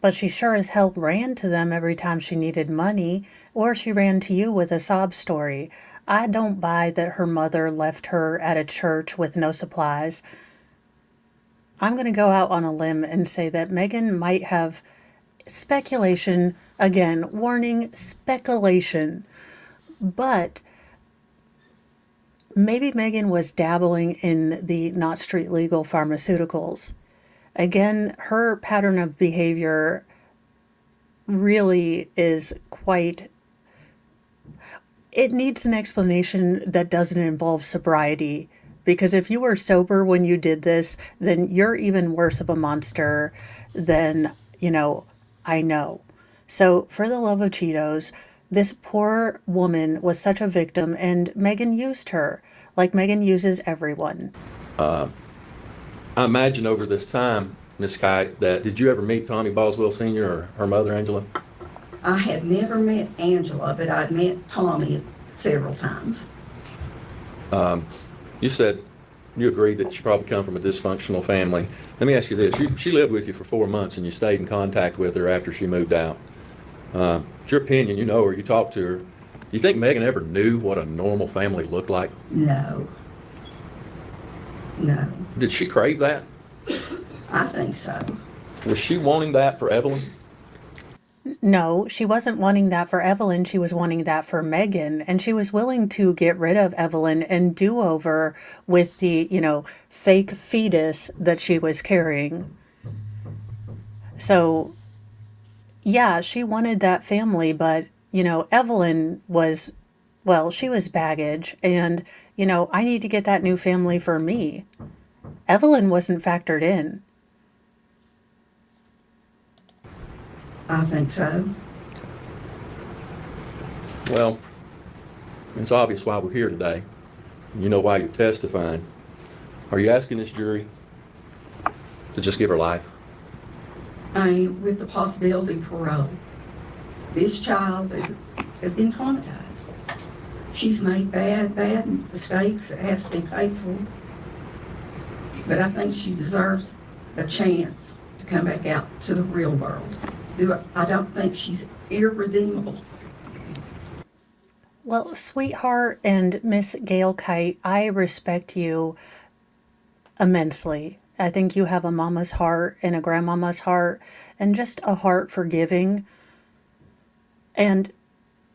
but she sure as hell ran to them every time she needed money, or she ran to you with a sob story. I don't buy that her mother left her at a church with no supplies. I'm going to go out on a limb and say that Megan might have speculation, again, warning, speculation, but maybe Megan was dabbling in the not street legal pharmaceuticals. Again, her pattern of behavior really is quite... It needs an explanation that doesn't involve sobriety, because if you were sober when you did this, then you're even worse of a monster than, I know. So for the love of Cheetos, this poor woman was such a victim, and Megan used her, like Megan uses everyone. I imagine over this time, Miss Kite, that did you ever meet Tommy Boswell Sr. or her mother, Angela? I had never met Angela, but I'd met Tommy several times. You said you agreed that she probably come from a dysfunctional family. Let me ask you this. She lived with you for 4 months and you stayed in contact with her after she moved out. It's your opinion, you know her, you talked to her. Do you think Megan ever knew what a normal family looked like? No. No. Did she crave that? I think so. Was she wanting that for Evelyn? No, she wasn't wanting that for Evelyn. She was wanting that for Megan. And she was willing to get rid of Evelyn and do over with the, fake fetus that she was carrying. So, yeah, she wanted that family, but, Evelyn was, she was baggage. And, I need to get that new family for me. Evelyn wasn't factored in. I think so. Well, it's obvious why we're here today. You know why you're testifying. Are you asking this jury to just give her life? I mean, with the possibility of parole. This child has been traumatized. She's made bad mistakes that has to be paid for. But I think she deserves a chance to come back out to the real world. I don't think she's irredeemable. Well, sweetheart and Miss Gail Kite, I respect you immensely. I think you have a mama's heart and a grandmama's heart and just a heart for giving. And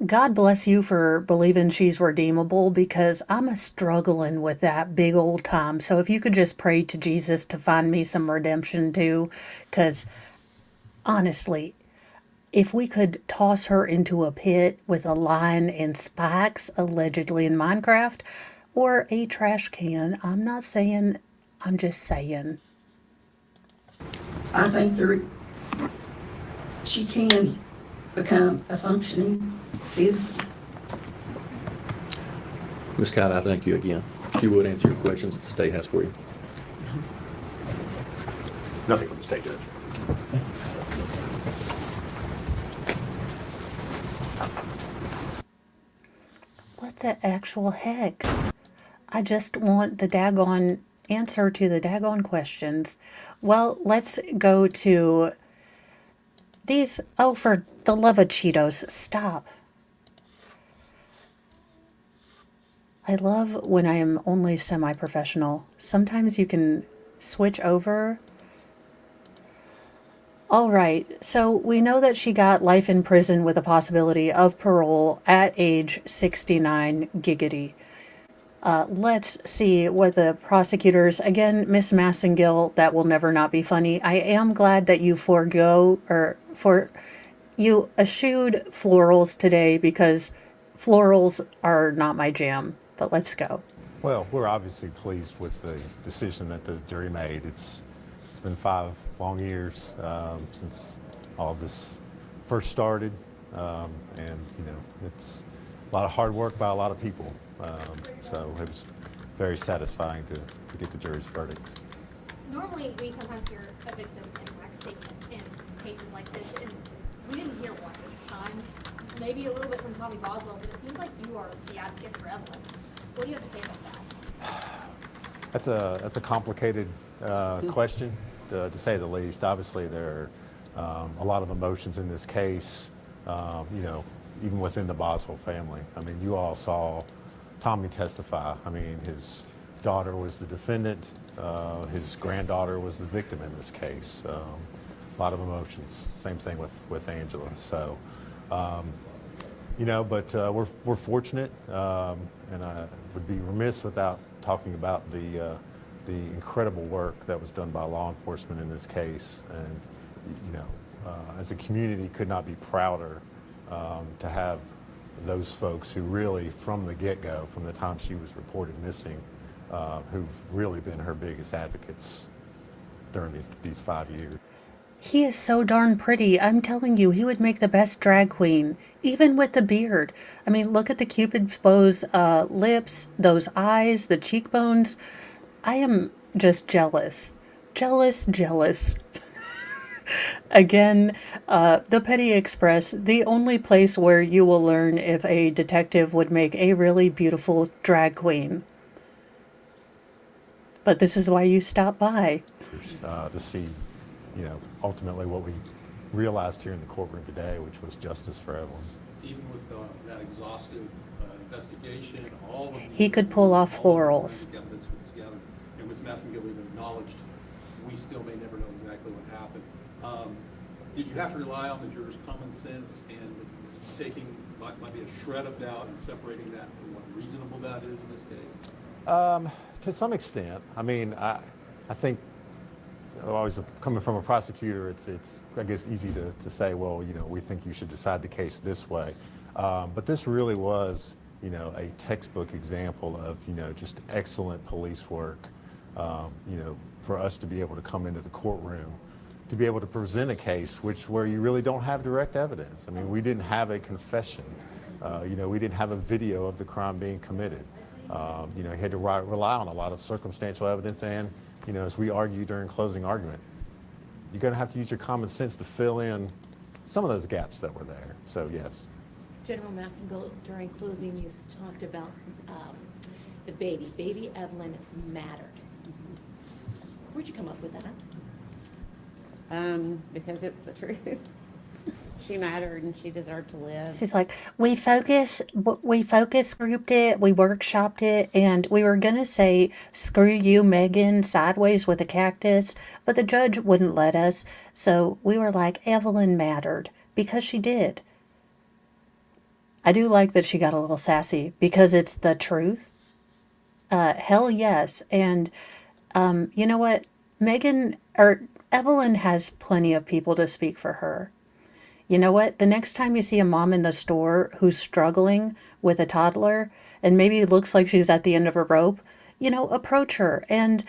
God bless you for believing she's redeemable, because I'm struggling with that big old time. So if you could just pray to Jesus to find me some redemption too, because honestly, if we could toss her into a pit with a lion and spikes, allegedly in Minecraft, or a trash can, I'm not saying, I'm just saying. I think she can become a functioning citizen. Ms. Kite, I thank you again. If you would answer your questions that the state has for you. Nothing from the state judge. What the actual heck? I just want the daggone answer to the daggone questions. Well, let's go to these. Oh, for the love of Cheetos, stop. I love when I am only semi-professional. Sometimes you can switch over. All right, so we know that she got life in prison with a possibility of parole at age 69, giggity. Let's see what the prosecutors, again, Miss Massengill, that will never not be funny. I am glad that you you eschewed florals today, because florals are not my jam, but let's go. Well, we're obviously pleased with the decision that the jury made. It's been 5 long years since all of this first started, and it's a lot of hard work by a lot of people. So it was very satisfying to get the jury's verdicts. Normally, we sometimes hear a victim impact statement in cases like this, and we didn't hear one this time. Maybe a little bit from Tommy Boswell, but it seems like you are the advocates for Evelyn. What do you have to say about that? That's a complicated question, to say the least. Obviously, there a lot of emotions in this case, even within the Boswell family. I mean, you all saw Tommy testify. I mean, his daughter was the defendant. His granddaughter was the victim in this case. A lot of emotions. Same thing with Angela. So, but we're fortunate, and I would be remiss without talking about the incredible work that was done by law enforcement in this case. And as a community, could not be prouder to have those folks who really, from the get-go, from the time she was reported missing, who've really been her biggest advocates during these 5 years. He is so darn pretty. I'm telling you, he would make the best drag queen, even with the beard. I mean, look at the Cupid's bow's lips, those eyes, the cheekbones. I am just jealous. Jealous. Again, the Petty Express, the only place where you will learn if a detective would make a really beautiful drag queen. But this is why you stop by. To see, ultimately what we realized here in the courtroom today, which was justice for Evelyn. Even with that exhaustive investigation, all of He could pull off florals. evidence was gathered, and Ms. Massengill even acknowledged we still may never know exactly what happened. Did you have to rely on the jurors' common sense and taking might be a shred of doubt and separating that from what reasonable doubt is in this case? To some extent. I mean, I think always coming from a prosecutor, it's I guess easy to say, well, we think you should decide the case this way. But this really was, a textbook example of, just excellent police work. For us to be able to come into the courtroom, to be able to present a case where you really don't have direct evidence. I mean, we didn't have a confession. We didn't have a video of the crime being committed. You had to rely on a lot of circumstantial evidence, and as we argued during closing argument, you're going to have to use your common sense to fill in some of those gaps that were there. So yes. General Massengill, during closing, you talked about the baby. Baby Evelyn mattered. Where'd you come up with that? Because it's the truth. She mattered and she deserved to live. She's like, we focus grouped it, we workshopped it, and we were going to say, screw you, Megan, sideways with a cactus, but the judge wouldn't let us. So we were like, Evelyn mattered, because she did. I do like that she got a little sassy, because it's the truth. Hell yes. And you know what? Evelyn has plenty of people to speak for her. You know what? The next time you see a mom in the store who's struggling with a toddler and maybe looks like she's at the end of a rope, approach her and,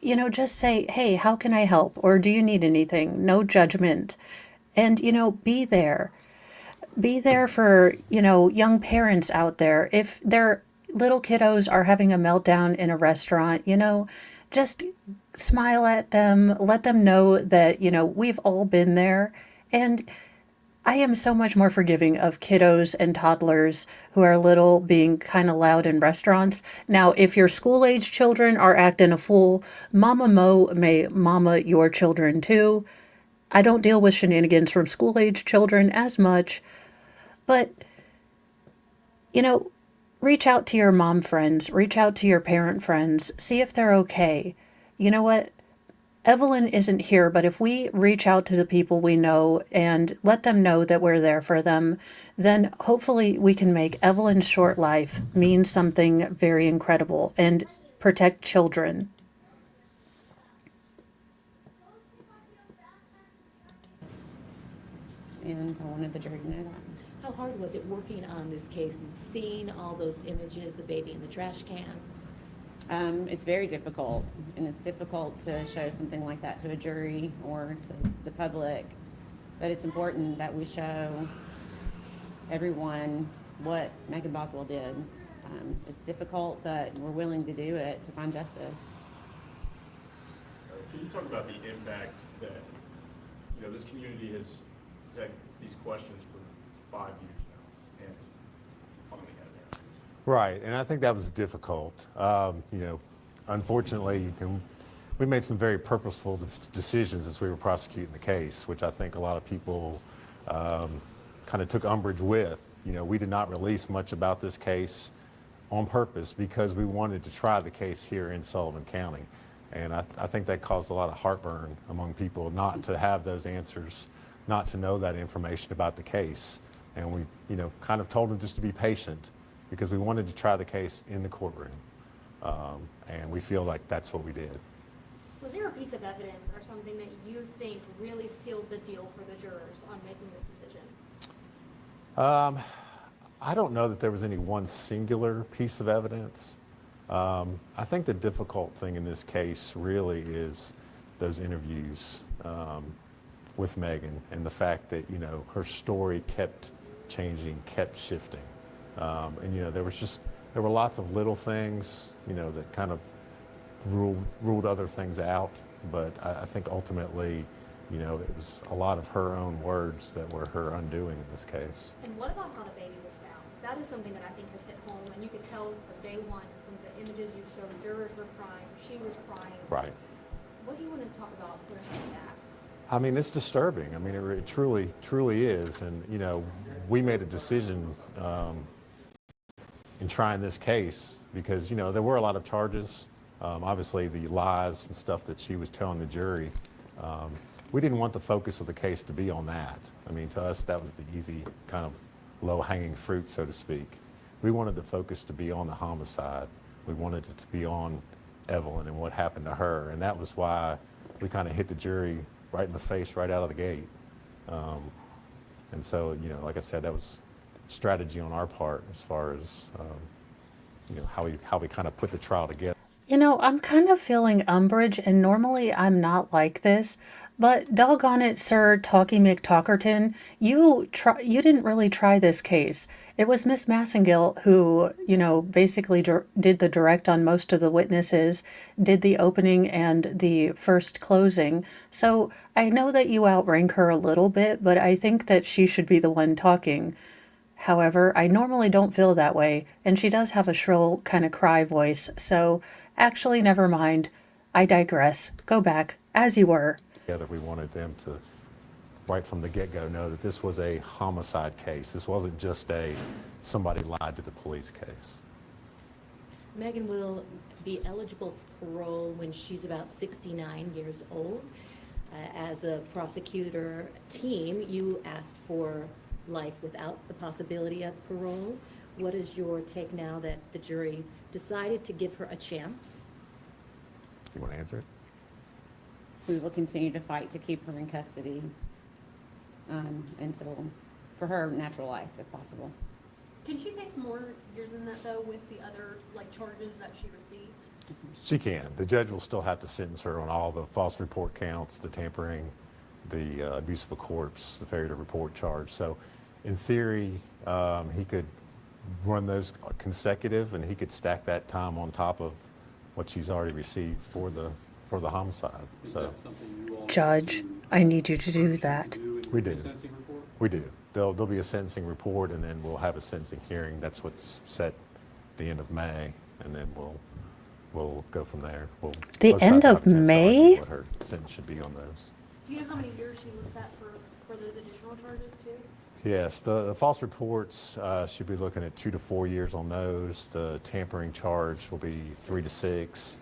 just say, hey, how can I help? Or do you need anything? No judgment. And, be there. Be there for, young parents out there. If their little kiddos are having a meltdown in a restaurant, just smile at them, let them know that, we've all been there. And I am so much more forgiving of kiddos and toddlers who are little being kind of loud in restaurants. Now, if your school-age children are acting a fool, Mama Mo may mama your children too. I don't deal with shenanigans from school-age children as much, but, reach out to your mom friends, reach out to your parent friends, see if they're okay. You know what? Evelyn isn't here, but if we reach out to the people we know and let them know that we're there for them, then hopefully we can make Evelyn's short life mean something very incredible and protect children. And I wanted the jury to know that. How hard was it working on this case and seeing all those images, the baby in the trash can? It's very difficult, and it's difficult to show something like that to a jury or to the public, but it's important that we show everyone what Megan Boswell did. It's difficult, but we're willing to do it to find justice. Can you talk about the impact that, this community has had these questions for 5 years now, and finally had an answer? Right, and I think that was difficult. Unfortunately, we made some very purposeful decisions as we were prosecuting the case, which I think a lot of people kind of took umbrage with. You know, we did not release much about this case on purpose because we wanted to try the case here in Sullivan County. And I think that caused a lot of heartburn among people not to have those answers, not to know that information about the case. And we, you know, kind of told them just to be patient because we wanted to try the case in the courtroom. And we feel like that's what we did. Was there a piece of evidence or something that you think really sealed the deal for the jurors on making this decision? I don't know that there was any one singular piece of evidence. I think the difficult thing in this case really is those interviews with Megan and the fact that, you know, her story kept changing, kept shifting. And, you know, there were lots of little things, you know, that kind of ruled other things out. But I think ultimately, you know, it was a lot of her own words that were her undoing in this case. And what about how the baby was found? That is something that I think has hit home, and you could tell from day one from the images you showed, jurors were crying, she was crying. Right. What do you want to talk about with respect to that? I mean, it's disturbing. I mean, it truly is. And, you know, we made a decision in trying this case because, you know, there were a lot of charges. Obviously, the lies and stuff that she was telling the jury. We didn't want the focus of the case to be on that. I mean, to us, that was the easy kind of low-hanging fruit, so to speak. We wanted the focus to be on the homicide. We wanted it to be on Evelyn and what happened to her. And that was why we kind of hit the jury right in the face right out of the gate. And so, you know, like I said, that was strategy on our part as far as, you know, how we kind of put the trial together. You know, I'm kind of feeling umbrage, and normally I'm not like this, but doggone it, Sir Talky McTalkerton, you didn't really try this case. It was Miss Massengill who, you know, basically did the direct on most of the witnesses, did the opening and the first closing. So I know that you outrank her a little bit, but I think that she should be the one talking. However, I normally don't feel that way, and she does have a shrill kind of cry voice, so actually, never mind. I digress. Go back, as you were. Together, we wanted them to, right from the get-go, know that this was a homicide case. This wasn't just somebody lied to the police case. Megan will be eligible for parole when she's about 69 years old. As a prosecutor team, you asked for life without the possibility of parole. What is your take now that the jury decided to give her a chance? You want to answer it? We will continue to fight to keep her in custody until, for her natural life, if possible. Can she face more years than that, though, with the other, like, charges that she received? She can. The judge will still have to sentence her on all the false report counts, the tampering, the abuse of a corpse, the failure to report charge. So in theory, he could run those consecutive and he could stack that time on top of what she's already received for the homicide. So, Judge, I need you to do that. we do. We do. There'll be a sentencing report, and then we'll have a sentencing hearing. That's what's set the end of May, and then we'll go from there. The end of May? What her sentence should be on those. Do you know how many years she looks at for those additional charges, too? Yes, the false reports should be looking at 2 to 4 years on those. The tampering charge will be 3 to 6,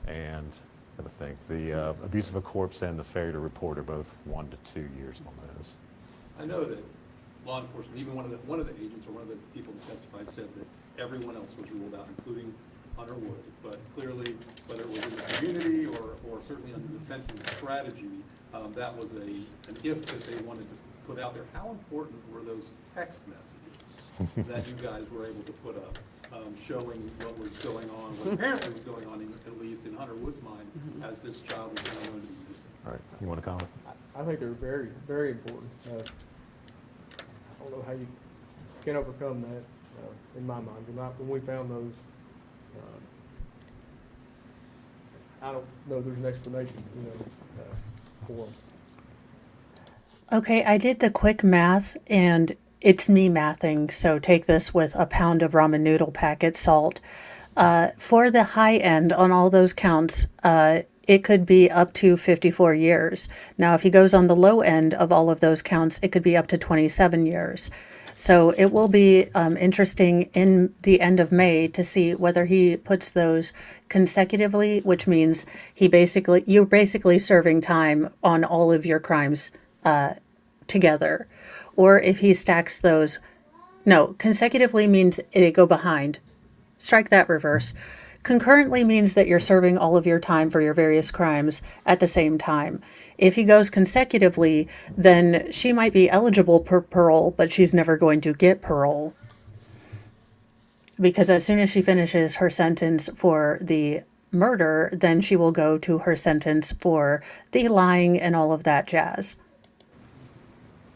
and I think the abuse of a corpse and the failure to report are both 1 to 2 years on those. I know that law enforcement, even one of the agents or one of the people that testified said that everyone else was ruled out, including Hunter Wood. But clearly, whether it was in the community or certainly on the defensive strategy, that was an if that they wanted to put out there. How important were those text messages that you guys were able to put up, showing what was going on, what apparently was going on, at least in Hunter Wood's mind, as this child was going to be missing? All right, you want to comment? I think they're very, very important. I don't know how you can overcome that in my mind. When we found those, I don't know there's an explanation, for them. Okay, I did the quick math, and it's me mathing, so take this with a pound of ramen noodle packet salt. For the high end on all those counts, it could be up to 54 years. Now, if he goes on the low end of all of those counts, it could be up to 27 years. So it will be interesting in the end of May to see whether he puts those consecutively, which means you're basically serving time on all of your crimes together, or if he stacks those. No, consecutively means they go behind. Strike that, reverse. Concurrently means that you're serving all of your time for your various crimes at the same time. If he goes consecutively, then she might be eligible for parole, but she's never going to get parole. Because as soon as she finishes her sentence for the murder, then she will go to her sentence for the lying and all of that jazz.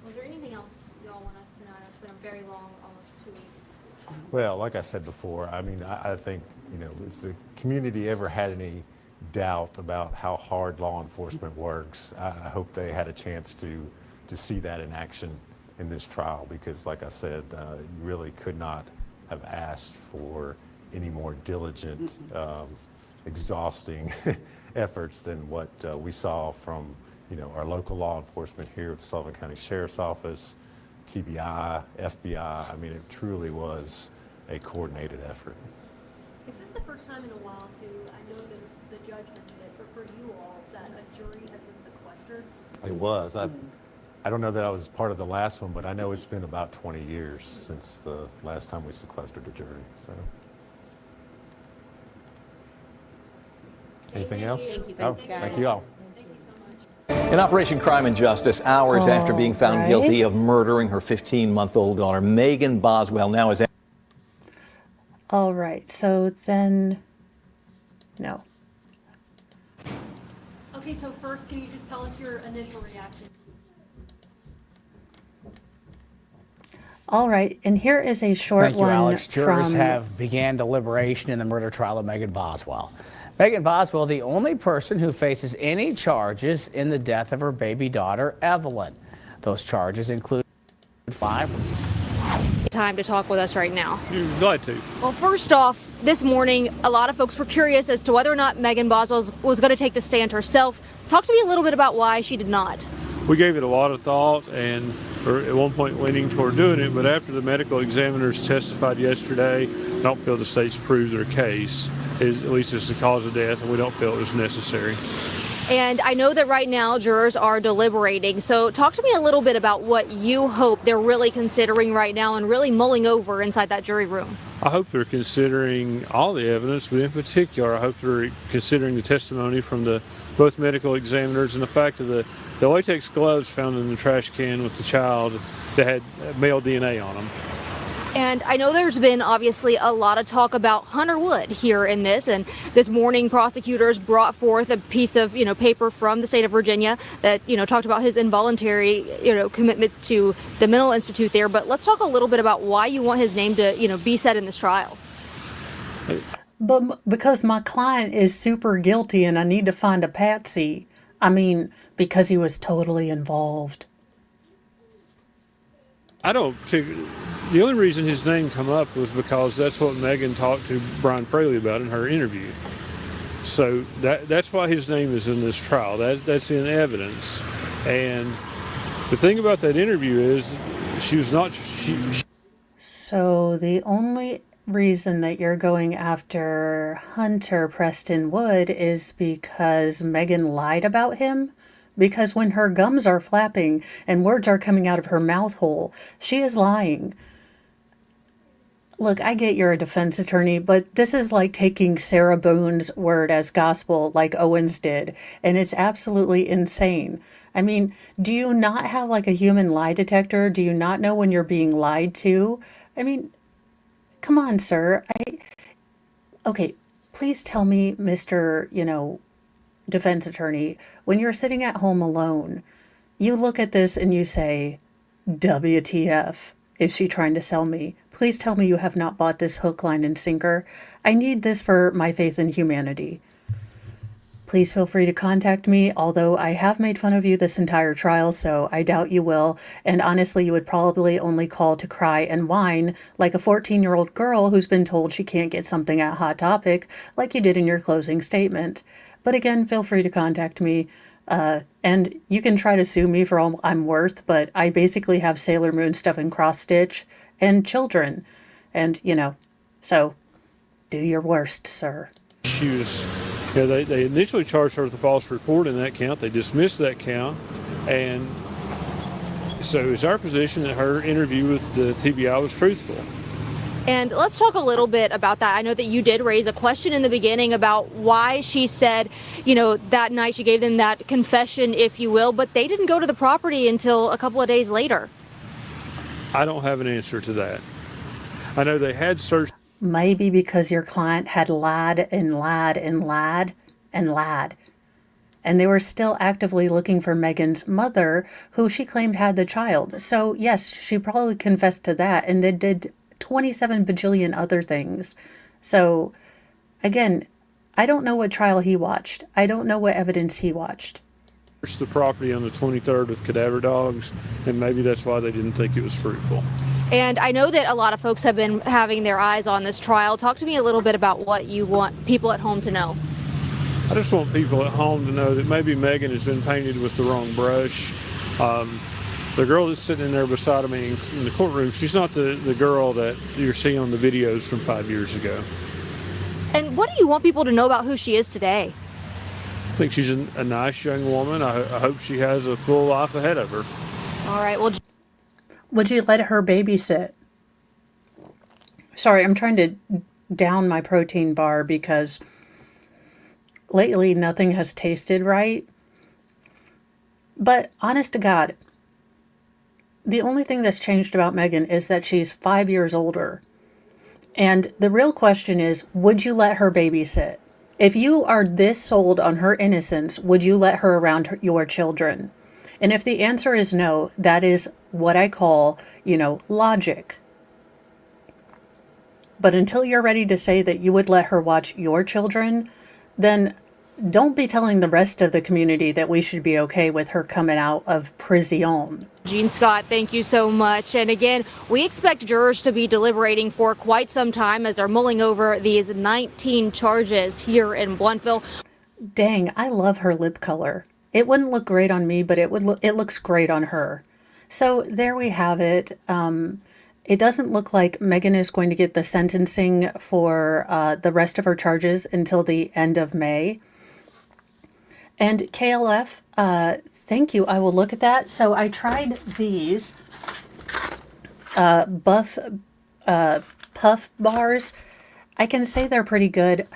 Was there anything else y'all want us to know? It's been a very long, almost 2 weeks. Well, like I said before, I mean, I think, if the community ever had any doubt about how hard law enforcement works, I hope they had a chance to see that in action in this trial, because like I said, you really could not have asked for any more diligent, exhausting efforts than what we saw from, our local law enforcement here at the Sullivan County Sheriff's Office, TBI, FBI. I mean, it truly was a coordinated effort. Is this the first time in a while, too? I know that the judge mentioned it, but for you all, that a jury has been sequestered? It was. I don't know that I was part of the last one, but I know it's been about 20 years since the last time we sequestered a jury. So, anything else? Thank you. Thank you all. In Operation Crime and Justice, hours after being found guilty of murdering her 15-month-old daughter, Megan Boswell now is. All right, so then, no. Okay, so first, can you just tell us your initial reaction? All right, and here is a short Thank you, one Alex. Jurors from... have began deliberation in the murder trial of Megan Boswell. Megan Boswell, the only person who faces any charges in the death of her baby daughter, Evelyn. Those charges include 5 from... Time to talk with us right now. Glad to. Well, first off, this morning, a lot of folks were curious as to whether or not Megan Boswell was going to take the stand herself. Talk to me a little bit about why she did not. We gave it a lot of thought and were at one point leaning toward doing it, but after the medical examiners testified yesterday, I don't feel the state's proved their case, at least as the cause of death, and we don't feel it was necessary. And I know that right now jurors are deliberating. So talk to me a little bit about what you hope they're really considering right now and really mulling over inside that jury room. I hope they're considering all the evidence, but in particular, I hope they're considering the testimony from both medical examiners and the fact of the latex gloves found in the trash can with the child that had male DNA on them. And I know there's been obviously a lot of talk about Hunter Wood here in this, and this morning prosecutors brought forth a piece of, paper from the state of Virginia that, talked about his involuntary, commitment to the mental institute there. But let's talk a little bit about why you want his name to, be said in this trial. But because my client is super guilty and I need to find a patsy. I mean, because he was totally involved. The only reason his name come up was because that's what Megan talked to Brian Fraley about in her interview. So that's why his name is in this trial. That's in evidence. And the thing about that interview is she was not... So the only reason that you're going after Hunter Preston Wood is because Megan lied about him? Because when her gums are flapping and words are coming out of her mouth hole, she is lying. Look, I get you're a defense attorney, but this is like taking Sarah Boone's word as gospel like Owens did, and it's absolutely insane. I mean, do you not have like a human lie detector? Do you not know when you're being lied to? I mean, come on, sir. Okay, please tell me, Mr., defense attorney, when you're sitting at home alone, you look at this and you say, WTF. Is she trying to sell me? Please tell me you have not bought this hook, line, and sinker. I need this for my faith in humanity. please feel free to contact me, although I have made fun of you this entire trial, so I doubt you will. And honestly, you would probably only call to cry and whine like a 14-year-old girl who's been told she can't get something at Hot Topic, like you did in your closing statement. But again, feel free to contact me. And you can try to sue me for all I'm worth, but I basically have Sailor Moon stuff in cross stitch and children. And, so do your worst, sir. She was, they initially charged her with a false report in that count. They dismissed that count. And so it's our position that her interview with the TBI was truthful. And let's talk a little bit about that. I know that you did raise a question in the beginning about why she said, that night she gave them that confession, if you will, but they didn't go to the property until a couple of days later. I don't have an answer to that. I know they had searched. Maybe because your client had lied and lied and lied and lied. And they were still actively looking for Megan's mother, who she claimed had the child. So yes, she probably confessed to that, and they did 27 bajillion other things. So again, I don't know what trial he watched. I don't know what evidence he watched. Searched the property on the 23rd with cadaver dogs, and maybe that's why they didn't think it was fruitful. And I know that a lot of folks have been having their eyes on this trial. Talk to me a little bit about what you want people at home to know. I just want people at home to know that maybe Megan has been painted with the wrong brush. The girl that's sitting in there beside me in the courtroom, she's not the girl that you're seeing on the videos from 5 years ago. And what do you want people to know about who she is today? I think she's a nice young woman. I hope she has a full life ahead of her. All right, well... Would you let her babysit? Sorry, I'm trying to down my protein bar because lately nothing has tasted right. But honest to God, the only thing that's changed about Megan is that she's 5 years older. And the real question is, would you let her babysit? If you are this sold on her innocence, would you let her around your children? And if the answer is no, that is what I call, logic. But until you're ready to say that you would let her watch your children, then don't be telling the rest of the community that we should be okay with her coming out of prison. Gene Scott, thank you so much. And again, we expect jurors to be deliberating for quite some time as they're mulling over these 19 charges here in Blountville. Dang, I love her lip color. It wouldn't look great on me, but it looks great on her. So there we have it. It doesn't look like Megan is going to get the sentencing for the rest of her charges until the end of May. And KLF, thank you. I will look at that. So I tried these Puff bars. I can say they're pretty good.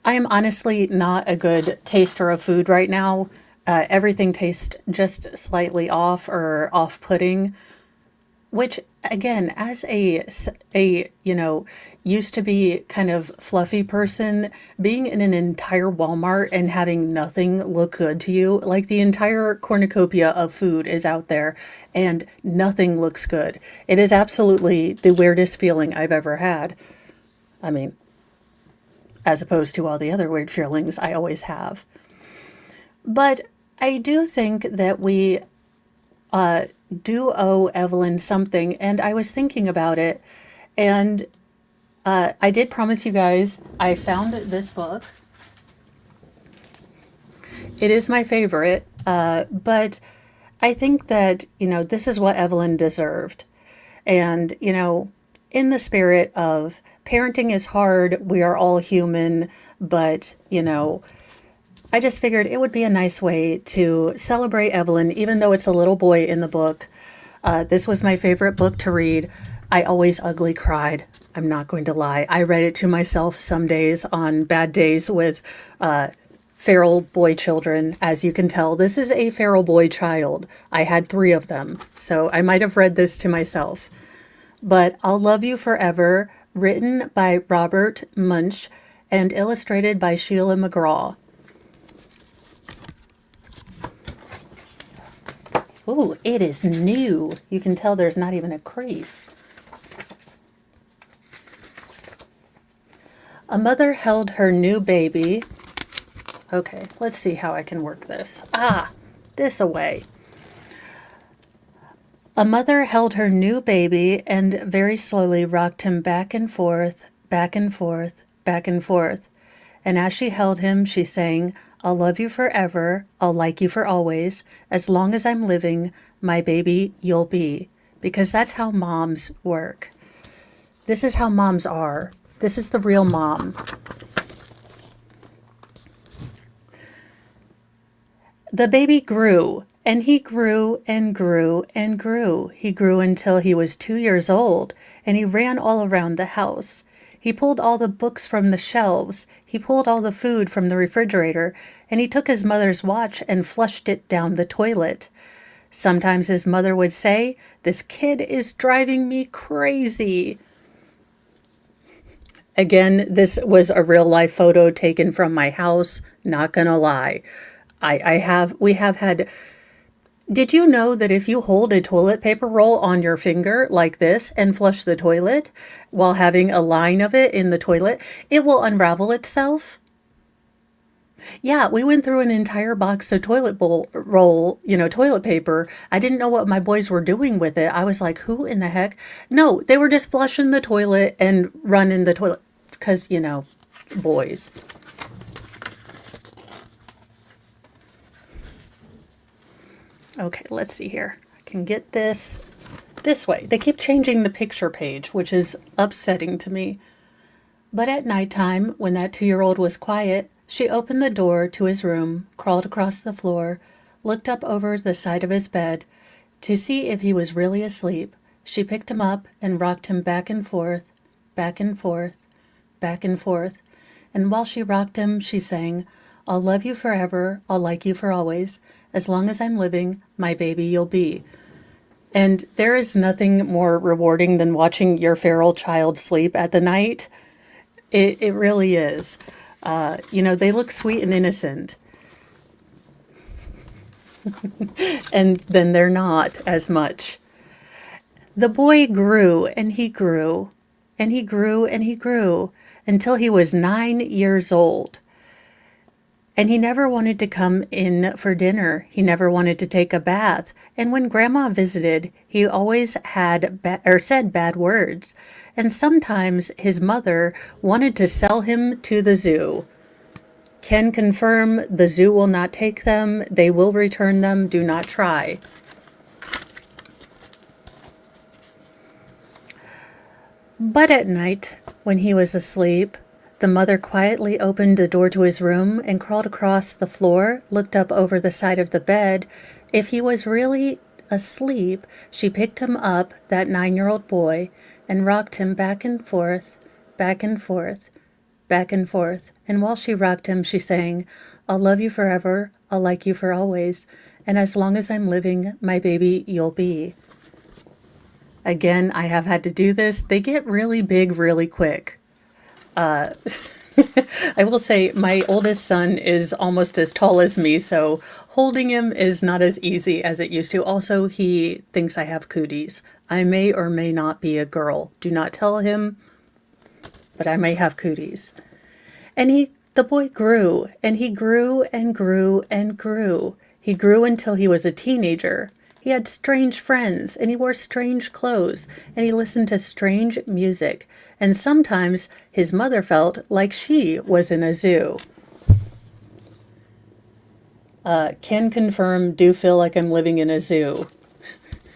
I am honestly not a good taster of food right now. Everything tastes just slightly off or off-putting, which again, as a used to be kind of fluffy person, being in an entire Walmart and having nothing look good to you, like the entire cornucopia of food is out there and nothing looks good. It is absolutely the weirdest feeling I've ever had. I mean, as opposed to all the other weird feelings I always have. But I do think that we do owe Evelyn something, and I was thinking about it, and I did promise you guys I found this book. It is my favorite, but I think that, this is what Evelyn deserved. And, in the spirit of parenting is hard, we are all human, but, I just figured it would be a nice way to celebrate Evelyn, even though it's a little boy in the book. This was my favorite book to read. I always ugly cried. I'm not going to lie. I read it to myself some days on bad days with feral boy children. As you can tell, this is a feral boy child. I had 3 of them, so I might have read this to myself. But I'll Love You Forever, written by Robert Munch and illustrated by Sheila McGraw. Ooh, it is new. You can tell there's not even a crease. A mother held her new baby. Okay, let's see how I can work this. This away. A mother held her new baby and very slowly rocked him back and forth, back and forth, back and forth. And as she held him, she sang, "I'll love you forever, I'll like you for always, as long as I'm living, my baby you'll be." Because that's how moms work. This is how moms are. This is the real mom. The baby grew, and he grew and grew and grew. He grew until he was 2 years old, and he ran all around the house. He pulled all the books from the shelves. He pulled all the food from the refrigerator, and he took his mother's watch and flushed it down the toilet. Sometimes his mother would say, "This kid is driving me crazy." Again, this was a real life photo taken from my house, not gonna lie. We have had, did you know that if you hold a toilet paper roll on your finger like this and flush the toilet while having a line of it in the toilet, it will unravel itself? Yeah, we went through an entire box of toilet paper. I didn't know what my boys were doing with it. I was like, who in the heck? No, they were just flushing the toilet and running the toilet because, boys. Okay, let's see here. I can get this way. They keep changing the picture page, which is upsetting to me. But at nighttime, when that 2-year-old was quiet, she opened the door to his room, crawled across the floor, looked up over the side of his bed. To see if he was really asleep, she picked him up and rocked him back and forth, back and forth, back and forth. And while she rocked him, she sang, "I'll love you forever, I'll like you for always. As long as I'm living, my baby you'll be." And there is nothing more rewarding than watching your feral child sleep at the night. It really is. They look sweet and innocent. And then they're not as much. The boy grew and he grew and he grew and he grew until he was 9 years old. And he never wanted to come in for dinner. He never wanted to take a bath. And when Grandma visited, he always had said bad words. And sometimes his mother wanted to sell him to the zoo. Can confirm the zoo will not take them. They will return them. Do not try. But at night, when he was asleep, the mother quietly opened the door to his room and crawled across the floor, looked up over the side of the bed. If he was really asleep, she picked him up, that 9-year-old boy, and rocked him back and forth, back and forth, back and forth. And while she rocked him, she sang, "I'll love you forever, I'll like you for always, and as long as I'm living, my baby you'll be." Again, I have had to do this. They get really big really quick. I will say my oldest son is almost as tall as me, so holding him is not as easy as it used to. Also, he thinks I have cooties. I may or may not be a girl. Do not tell him, but I may have cooties. And the boy grew, and he grew and grew and grew. He grew until he was a teenager. He had strange friends, and he wore strange clothes, and he listened to strange music. And sometimes his mother felt like she was in a zoo. Can confirm, do feel like I'm living in a zoo.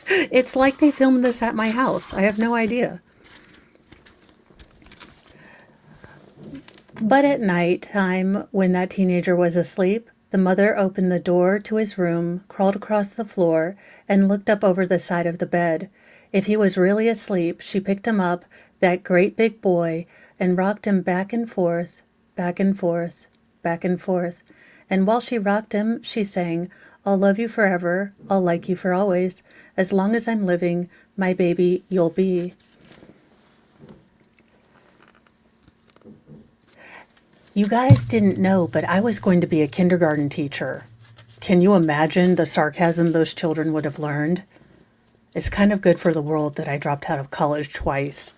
It's like they filmed this at my house. I have no idea. But at night time, when that teenager was asleep, the mother opened the door to his room, crawled across the floor, and looked up over the side of the bed. If he was really asleep, she picked him up, that great big boy, and rocked him back and forth, back and forth, back and forth. And while she rocked him, she sang, "I'll love you forever, I'll like you for always. As long as I'm living, my baby you'll be." You guys didn't know, but I was going to be a kindergarten teacher. Can you imagine the sarcasm those children would have learned? It's kind of good for the world that I dropped out of college twice.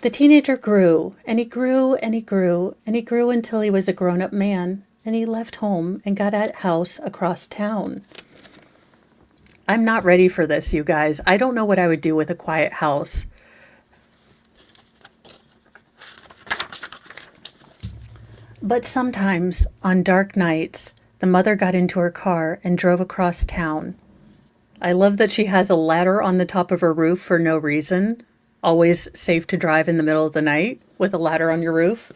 The teenager grew, and he grew, and he grew, and he grew until he was a grown-up man, and he left home and got a house across town. I'm not ready for this, you guys. I don't know what I would do with a quiet house. But sometimes, on dark nights, the mother got into her car and drove across town. I love that she has a ladder on the top of her roof for no reason. Always safe to drive in the middle of the night with a ladder on your roof.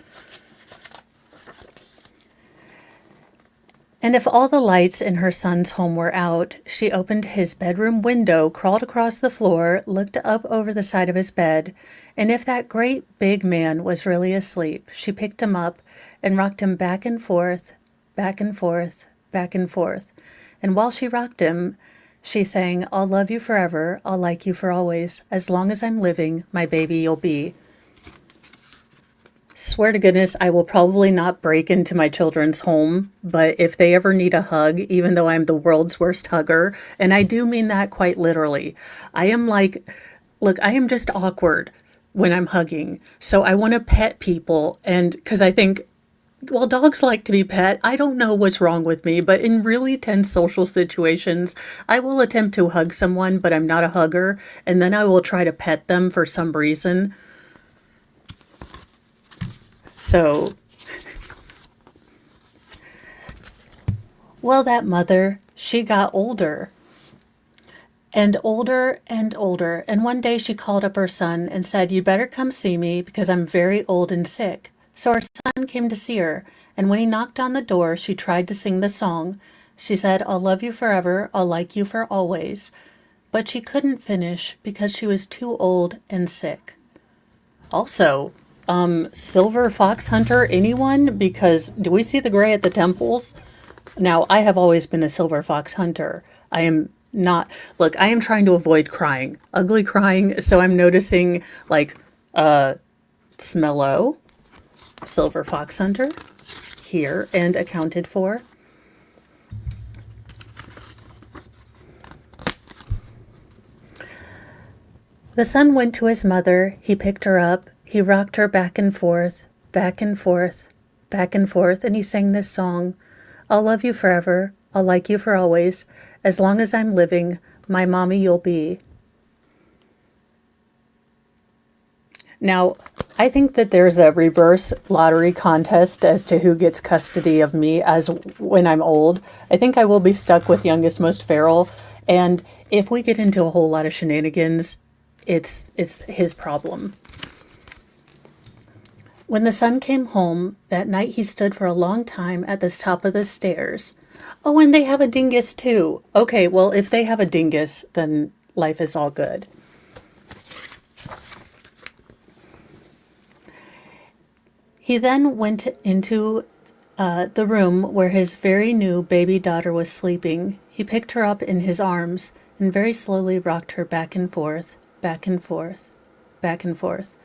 And if all the lights in her son's home were out, she opened his bedroom window, crawled across the floor, looked up over the side of his bed, and if that great big man was really asleep, she picked him up and rocked him back and forth, back and forth, back and forth. And while she rocked him, she sang, "I'll love you forever, I'll like you for always. As long as I'm living, my baby you'll be." Swear to goodness, I will probably not break into my children's home, but if they ever need a hug, even though I'm the world's worst hugger, and I do mean that quite literally, I am like, look, I am just awkward when I'm hugging. So I want to pet people, and because I think, well, dogs like to be pet. I don't know what's wrong with me, but in really tense social situations, I will attempt to hug someone, but I'm not a hugger, and then I will try to pet them for some reason. So, well, that mother, she got older and older and older. And one day she called up her son and said, "You better come see me because I'm very old and sick." So her son came to see her. And when he knocked on the door, she tried to sing the song. She said, "I'll love you forever. I'll like you for always." But she couldn't finish because she was too old and sick. Also, silver fox hunter, anyone? Because do we see the gray at the temples? Now, I have always been a silver fox hunter. I am not, look, I am trying to avoid crying, ugly crying. So I'm noticing like, Smello, silver fox hunter here and accounted for. The son went to his mother. He picked her up. He rocked her back and forth, back and forth, back and forth, and he sang this song, "I'll love you forever, I'll like you for always, as long as I'm living, my mommy you'll be." Now, I think that there's a reverse lottery contest as to who gets custody of me as when I'm old. I think I will be stuck with youngest, most feral, and if we get into a whole lot of shenanigans, it's his problem. When the son came home, that night he stood for a long time at the top of the stairs. Oh, and they have a dingus too. Okay, well, if they have a dingus, then life is all good. He then went into the room where his very new baby daughter was sleeping. He picked her up in his arms and very slowly rocked her back and forth, back and forth, back and forth.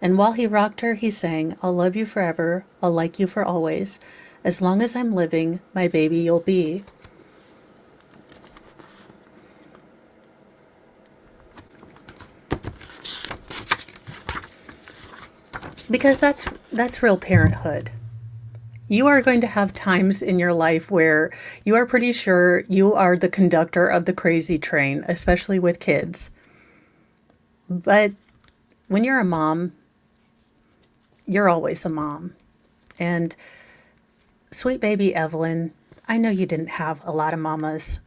And while he rocked her, he sang, "I'll love you forever, I'll like you for always. As long as I'm living, my baby you'll be." Because that's real parenthood. You are going to have times in your life where you are pretty sure you are the conductor of the crazy train, especially with kids. But when you're a mom, you're always a mom. And sweet baby Evelyn, I know you didn't have a lot of mamas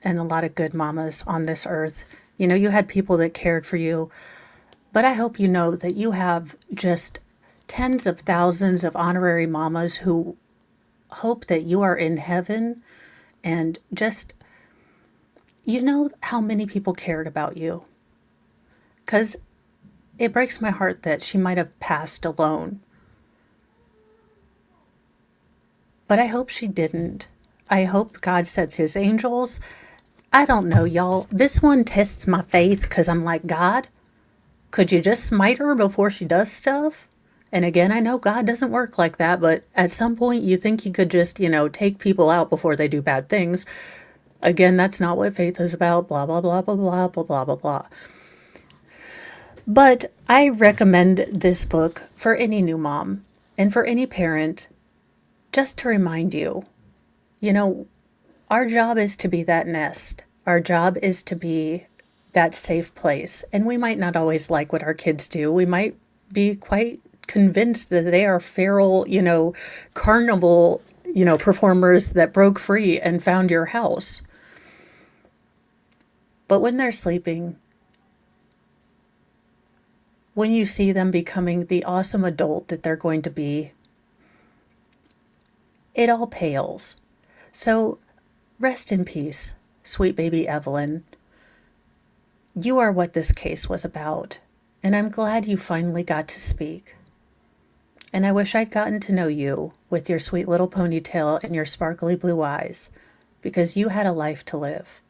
and a lot of good mamas on this earth. You know, you had people that cared for you. But I hope you know that you have just tens of thousands of honorary mamas who hope that you are in heaven. And just, you know how many people cared about you. Because it breaks my heart that she might have passed alone. But I hope she didn't. I hope God sets his angels. I don't know, y'all. This one tests my faith because I'm like, God, could you just smite her before she does stuff? And again, I know God doesn't work like that, but at some point you think he could just, take people out before they do bad things. Again, that's not what faith is about, blah, blah, blah, blah, blah, blah, blah, blah, blah. But I recommend this book for any new mom and for any parent just to remind you, you know, our job is to be that nest. Our job is to be that safe place. And we might not always like what our kids do. We might be quite convinced that they are feral, you know, carnival, you know, performers that broke free and found your house. But when they're sleeping, when you see them becoming the awesome adult that they're going to be, it all pales. So rest in peace, sweet baby Evelyn. You are what this case was about, and I'm glad you finally got to speak. And I wish I'd gotten to know you with your sweet little ponytail and your sparkly blue eyes, because you had a life to live.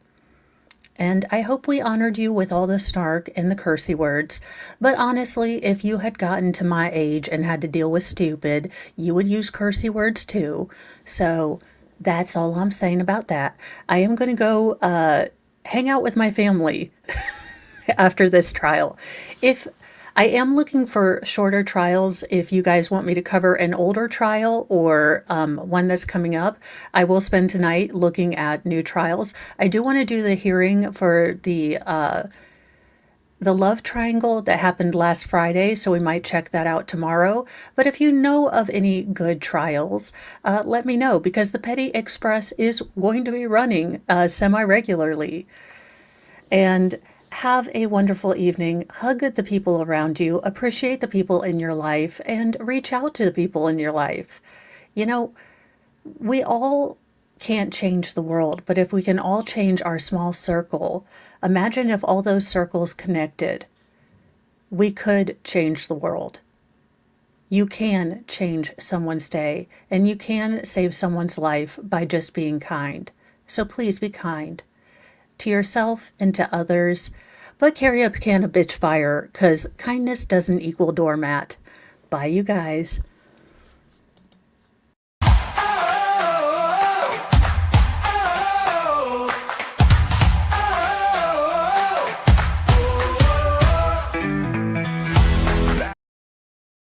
And I hope we honored you with all the snark and the cursey words, but honestly, if you had gotten to my age and had to deal with stupid, you would use cursey words too. So that's all I'm saying about that. I am going to go hang out with my family after this trial. If I am looking for shorter trials, if you guys want me to cover an older trial or one that's coming up, I will spend tonight looking at new trials. I do want to do the hearing for the love triangle that happened last Friday, so we might check that out tomorrow. But if you know of any good trials, let me know, because the Petty Express is going to be running semi-regularly. And have a wonderful evening. Hug the people around you, appreciate the people in your life, and reach out to the people in your life. You know, we all can't change the world, but if we can all change our small circle, imagine if all those circles connected, we could change the world. You can change someone's day, and you can save someone's life by just being kind. So please be kind to yourself and to others, but carry a can of bitch fire, because kindness doesn't equal doormat. Bye, you guys.